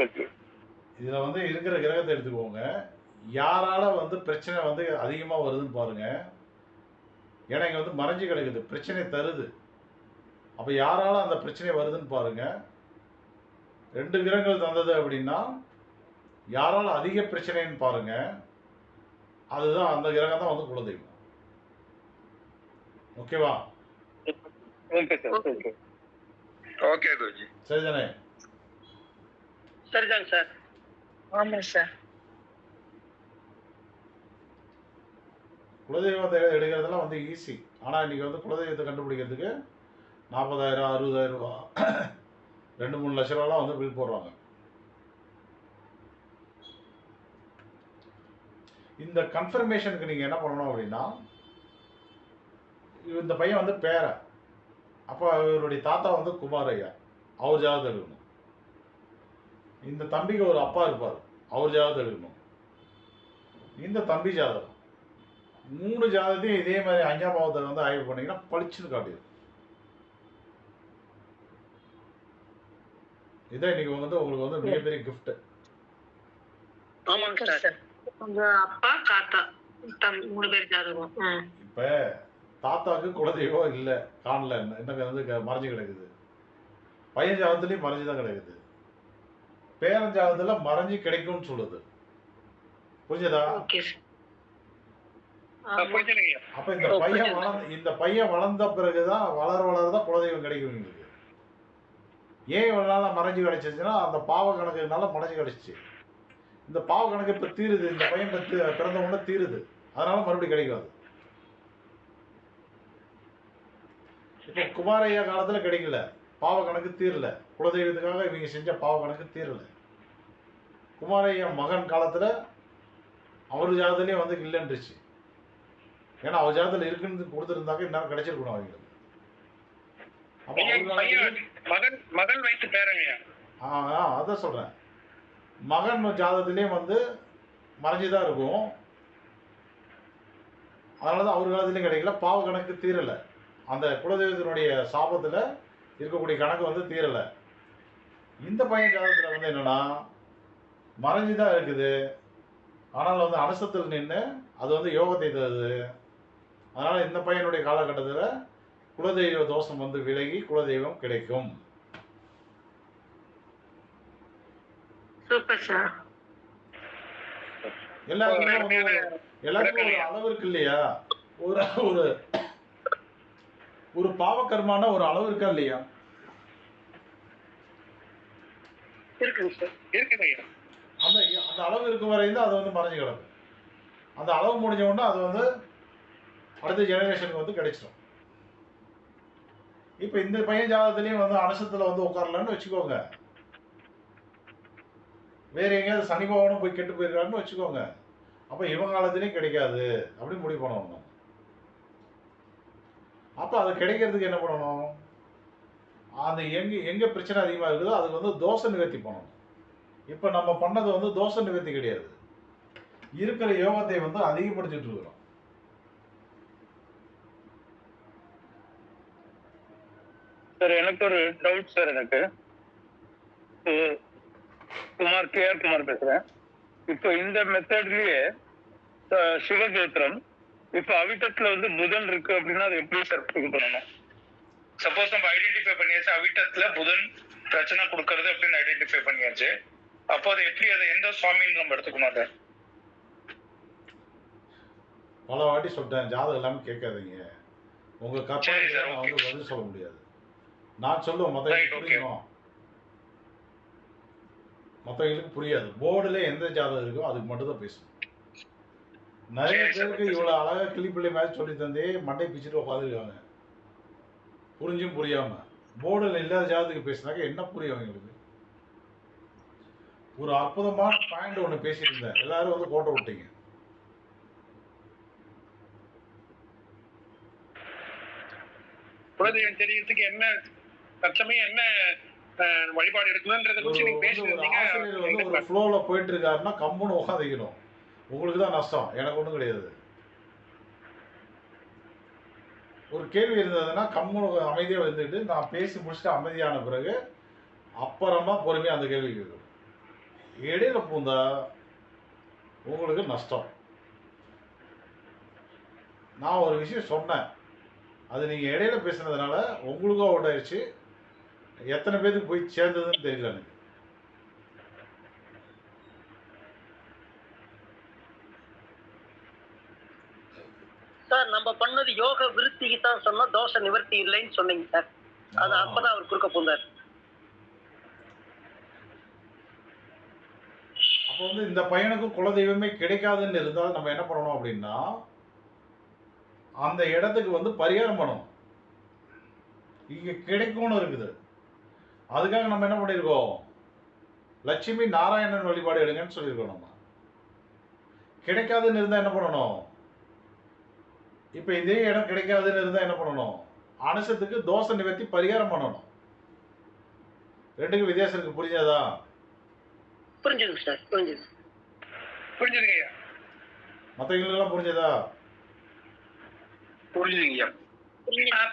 ஓகே. இதுல வந்து இருக்கிற கிரகத்தை எடுத்துக்கோங்க. யாரால வந்து பிரச்சனை வந்து அதிகமா வருதுன்னு பாருங்க. ஏன்னா இங்க வந்து மறைஞ்சு கிடக்குது, பிரச்சனை தருது. அப்ப யாரால அந்த பிரச்சனை வருதுன்னு பாருங்க. 2 கிரகங்கள் தந்தது அப்படின்னா யாரால அதிக பிரச்சனைன்னு பாருங்க. அதுதான் அந்த கிரகம் தான் வந்து குலதெய்வம். ஓகேவா? Okay sir. Okay okay Guruji. சரிதானே? சரிதாங்க சார். ஆமா சார். குலதெய்வத்தை எடுக்கிறதுலாம் வந்து ஈஸி. ஆனா இன்னைக்கு வந்து குலதெய்வத்தை கண்டுபிடிக்கிறதுக்கு 40,000 60,000 ரூபாய் 2-3 லட்ச ரூபாலாம் வந்து பில் போடுறாங்க. இந்த கன்ஃபர்மேஷனுக்கு நீங்க என்ன பண்ணணும் அப்படின்னா, இந்த பையன் வந்து பேர, அப்போ இவருடைய தாத்தா வந்து குமாரையா, அவர் ஜாதகம் எடுக்கணும். இந்த தம்பிக்கு ஒரு அப்பா இருப்பார், அவர் ஜாதகம் எடுக்கணும். இந்த தம்பி ஜாதகம் 3 ஜாதகத்தையும் இதே மாதிரி 5ஆம் பாவத்தை வந்து ஆய்வு பண்ணீங்கன்னா பளிச்சுன்னு காட்டிடும். இதான் இன்னைக்கு வந்து உங்களுக்கு வந்து மிகப்பெரிய கிஃப்ட். ஆமாங்க சார். உங்க அப்பா தாத்தா 3 பேர் ஜாதகம். இப்ப தாத்தாவுக்கு குலதெய்வம் இல்ல, காணல, என்ன வந்து மறைஞ்சு கிடக்குது. பையன் ஜாதகத்துலயும் மறைஞ்சுதான் கிடக்குது. பேரன் ஜாதகத்துல மறைஞ்சு கிடைக்கும்னு சொல்லுது. புரிஞ்சதா? புரிஞ்சுங்க. அப்ப இந்த பையன் வளர்ந்த பிறகுதான் வளரதான் குலதெய்வம் கிடைக்கும் எங்களுக்கு. ஏன் இவ்வளவு நாளா மறைஞ்சு கிடைச்சிச்சுன்னா அந்த பாவ கணக்குனால மறைஞ்சு கிடைச்சிச்சு. இந்த பாவ கணக்கு இப்ப தீருது. இந்த பையன் பிறந்த உடனே தீருது. அதனால மறுபடியும் கிடைக்காது. இப்போ குமாரையா காலத்துல கிடைக்கல, பாவ கணக்கு தீரல. குலதெய்வத்துக்காக இவங்க செஞ்ச பாவ கணக்கு தீரல. குமாரையா மகன் காலத்துல அவர் ஜாதகத்திலேயே வந்து இல்லைன்றுச்சு. ஏன்னா அவர் ஜாதகத்துல இருக்குன்னு கொடுத்துருந்தாக்க இன்னும் கிடைச்சிருக்கணும் அவங்களுக்கு. மகன் வைத்து பேரங்கய்யா. அதான் சொல்றேன். மகன் ஜாதகத்திலேயே வந்து மறைஞ்சுதான் இருக்கும். அதனாலதான் அவர் காலத்திலையும் கிடைக்கல, பாவ கணக்கு தீரல. அந்த குலதெய்வத்தினுடைய சாபத்துல இருக்கக்கூடிய கணக்கு வந்து தீரல. இந்த பையன் ஜாதகத்துல வந்து என்னன்னா மறைஞ்சுதான் இருக்குது. ஆனால் வந்து அனுசத்தில் நின்று அது வந்து யோகத்தை தருது. அதனால இந்த பையனுடைய காலகட்டத்தில் குலதெய்வ தோஷம் வந்து விலகி குலதெய்வம் கிடைக்கும். Super sir. எல்லாருக்குமே எல்லாருக்கும் ஒரு அளவு இருக்கு இல்லையா? ஒரு ஒரு ஒரு பாவகர்மான ஒரு அளவு இருக்கா இல்லையா? இருக்குங்க சார். இருக்குது ஐயா. அந்த அந்த அளவு இருக்கும் வரையும் தான் அது வந்து மறைஞ்சு கிடக்கும். அந்த அளவு முடிஞ்ச உடனே அது வந்து அடுத்த ஜெனரேஷனுக்கு வந்து கிடைச்சிடும். இப்போ இந்த பையன் ஜாதகத்திலையும் வந்து அனுசத்துல வந்து உட்காரலன்னு வச்சுக்கோங்க, வேற எங்கேயாவது சனி பகவானும் போய் கெட்டு போயிருக்காருன்னு வச்சுக்கோங்க, அப்போ இவங்க காலத்திலையும் கிடைக்காது அப்படின்னு முடிவு பண்ணணும். அப்போ அது கிடைக்கிறதுக்கு என்ன பண்ணணும்? அந்த எங்கே பிரச்சனை அதிகமாக இருக்குதோ அதுக்கு வந்து தோஷ நிவர்த்தி பண்ணணும். இப்போ நம்ம பண்ணது வந்து தோஷ நிவர்த்தி கிடையாது, இருக்கிற யோகத்தை வந்து அதிகப்படுத்திட்டு இருக்கிறோம். சார் எனக்கு ஒரு டவுட் சார். எனக்கு குமார் பேசுறேன். இப்போ இந்த மெத்தட்லயே சிவகோத்திரம் இப்போ அவிட்டத்துல வந்து புதன் இருக்கு அப்படின்னா அது எப்படி சார் இது பண்ணணும்? சப்போஸ் நம்ம ஐடென்டிஃபை பண்ணியாச்சு அவிட்டத்துல புதன் பிரச்சனை கொடுக்கறது அப்படின்னு ஐடென்டிஃபை பண்ணியாச்சு, அப்போ அது எப்படி, அதை எந்த சுவாமின்னு நம்ம எடுத்துக்கணும்? அதை பல வாட்டி சொல்லிட்டேன், ஜாதகம் எல்லாமே கேட்காதீங்க. உங்க கற்பனை நான் வந்து பதில் சொல்ல முடியாது. நான் சொல்லுவேன், மற்றவங்களுக்கு புரியாது. போர்டுல எந்த ஜாதகம் இருக்கோ அதுக்கு மட்டும் தான் பேசணும். நிறைய பேருக்கு இவ்வளவு அழகா கிளிப்பிள்ளை மாதிரி சொல்லி தந்தே மண்டை பிச்சுட்டு உட்காந்துருக்காங்க, புரிஞ்சும் புரியாம. போர்டுல இல்லாத ஜாதகத்துக்கு பேசினாக்க என்ன புரியும் அவங்களுக்கு? ஒரு அற்புதமான பாயிண்ட் ஒன்று பேசியிருந்தேன், எல்லாரும் வந்து கோட்டை விட்டீங்க. குலதெய்வம் தெரியறதுக்கு என்ன தற்சமயம் என்ன வழிபாடு எடுக்கணும்ன்றத குறித்து நீங்க பேசிருந்தீங்க. ஆசிரியர் வந்து ஒரு ஃப்ளோல போயிட்டு இருக்காருன்னா கம்முன்னு உட்காந்துக்கணும். உங்களுக்கு தான் நஷ்டம், எனக்கு ஒன்றும் கிடையாது. ஒரு கேள்வி இருந்ததுன்னா கம்முன்னு அமைதியாக வந்துட்டு நான் பேசி முடிச்சுட்டு அமைதியான பிறகு அப்புறமா பொறுமையாக அந்த கேள்வி கேட்கணும். இடையில பூந்தா உங்களுக்கு நஷ்டம். நான் ஒரு விஷயம் சொன்னேன், அது நீங்கள் இடையில பேசுனதுனால உங்களுக்கும் அவுட் ஆயிடுச்சு, எத்தனை பேருக்கு போய் சேர்ந்ததுன்னு தெரியல எனக்கு. சார் நம்ம பண்ணது யோக விருத்திக்கு தான் சொன்னோம், தோஷ நிவர்த்தி இல்லைன்னு சொன்னீங்க சார். அது அப்பதான் அவர் குறுக்க போந்தார். அப்போ வந்து இந்த பையனுக்கும் குலதெய்வமே கிடைக்காதுன்னு இருந்தால் நம்ம என்ன பண்ணணும் அப்படின்னா, அந்த இடத்துக்கு வந்து பரிகாரம் பண்ணணும். இங்க கிடைக்கும்னு இருக்குது, அதுக்காக நம்ம என்ன பண்ணியிருக்கோம், லட்சுமி நாராயணன் வழிபாடு எடுங்கன்னு சொல்லியிருக்கோம். நம்ம கிடைக்காதுன்னு இருந்தால் என்ன பண்ணணும்? இப்போ இதே இடம் கிடைக்காதுன்னு இருந்தால் என்ன பண்ணணும்? அனுசத்துக்கு தோஷ நிவர்த்தி பரிகாரம் பண்ணணும். ரெண்டுக்கும் வித்தியாசம் இருக்கு, புரிஞ்சாதா? புரிஞ்சுது சார், புரிஞ்சுது. புரிஞ்சுதுங்க ஐயா. மற்றவங்களுக்கெல்லாம் புரிஞ்சதா? புரிஞ்சுதுங்க.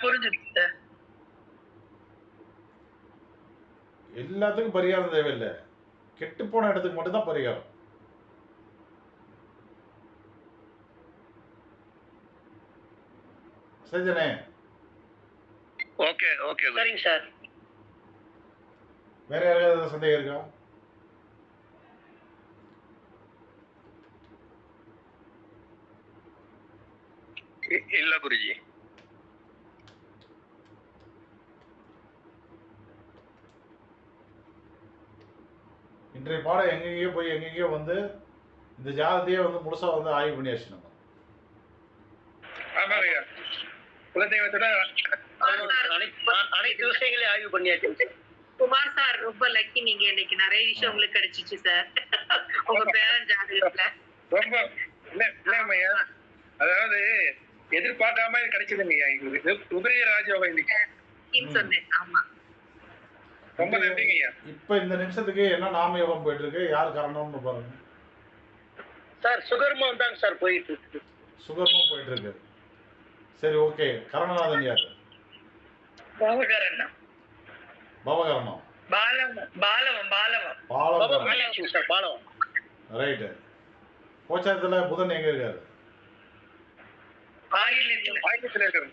புரிஞ்சுது சார். எல்லாத்துக்கும் பரிகாரம் தேவையில்லை, கெட்டு போன இடத்துக்கு மட்டும்தான் பரிகாரம். சரிதானே? Okay okay. சரிங்க சார். வேற யாருக்காவது சந்தேகம் இருக்கா? இல்ல குருஜி. இன்றைய பாடம் எங்கெங்கேயோ போய் எங்கெங்கேயோ வந்து இந்த ஜாதத்தையே வந்து முழுசா வந்து ஆய்வு பண்ணியாச்சு நம்ம. ஆமாங்க ஐயா. குலதெய்வத்தோட அனைத்து விஷயங்களையும் ஆய்வு பண்ணியாச்சு. குமார் சார் ரொம்ப லக்கி, நீங்க இன்னைக்கு நிறைய விஷயம் உங்களுக்கு கிடைச்சிச்சு சார். உங்க பேரன் ஜாதகத்துல ரொம்ப இல்லையா, அதாவது எதிர்பார்க்காம இது கிடைச்சதுங்க ஐயா எங்களுக்கு. உபரிய ராஜயோகம் இன்னைக்கு சொன்னேன். ஆமா, ரொம்ப நன்றிங்க ஐயா. இப்ப இந்த நிமிஷத்துக்கு என்ன நாம யோகம் போயிட்டு இருக்கு, யார் காரணம்னு பாருங்க சார். சுகர்மம் தாங்க சார் போயிட்டு இருக்கு. சுகர்மும் போயிட்டு இருக்கு. சரி, ஓகே. கரணநாதன் யாரு? பவகரணம். பவகரணம். பாலவம். ரைட்டு. கோச்சாரத்துல புதன் எங்க இருக்காரு? ஆயுதத்துல இருக்காரு.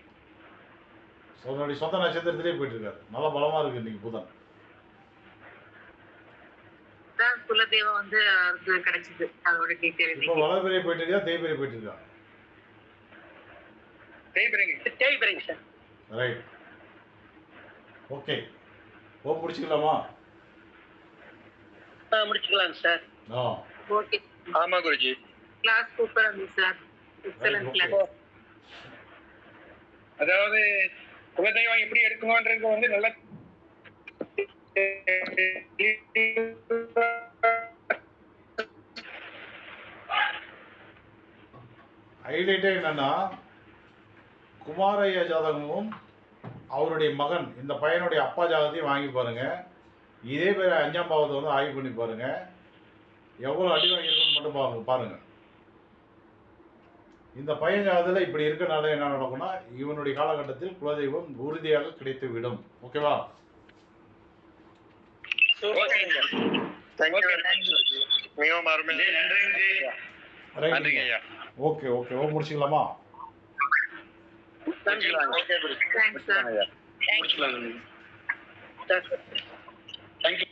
சொந்த நட்சத்திரத்திலே போயிட்டு இருக்காரு. நல்ல பலமா இருக்கு இன்னைக்கு புதன். தான் குலதெய்வம் வந்து அவருக்கு கிடைச்சது. அதோட டீட்டெயில் இப்போ வளர்பிறை போயிட்டு இருக்கா, தேய்பிறை போயிட்டு இருக்கா? தேய்பிரைங்க சார். Right, okay. ஓ முடிச்சுக்கலாமா? முடிச்சுக்கலாம் சார். ஓகே. ஆமா குருஜி. கிளாஸ் சூப்பரா இருந்துச்சு சார். Excellent class. அதாவது குலதெய்வம் எப்படி எடுக்கணும்ன்றது வந்து நல்ல ஹைலைட்டே என்னன்னா, குமாரையா ஜாதகமும் அவருடைய மகன் இந்த பையனுடைய அப்பா ஜாதகத்தையும் வாங்கி பாருங்க. இதே பேர் 5ஆம் பாவத்தை வந்து ஆய்வு பண்ணி பாருங்க. எவ்வளோ அடி வாங்கியிருக்குன்னு மட்டும் பாருங்க. இந்த பையன் ஜாதகத்தில் இப்படி இருக்கனால என்ன நடக்கும்னா, இவனுடைய காலகட்டத்தில் குலதெய்வம் உறுதியாக கிடைத்து விடும். ஓகேவா? மிகவும் அருமை. நன்றிங்க ஐயா. ஓகே ஓகே, ஓ முடிச்சுக்கலாமா? Thanks sir. தேங்க்யூ. தேங்க்யூ.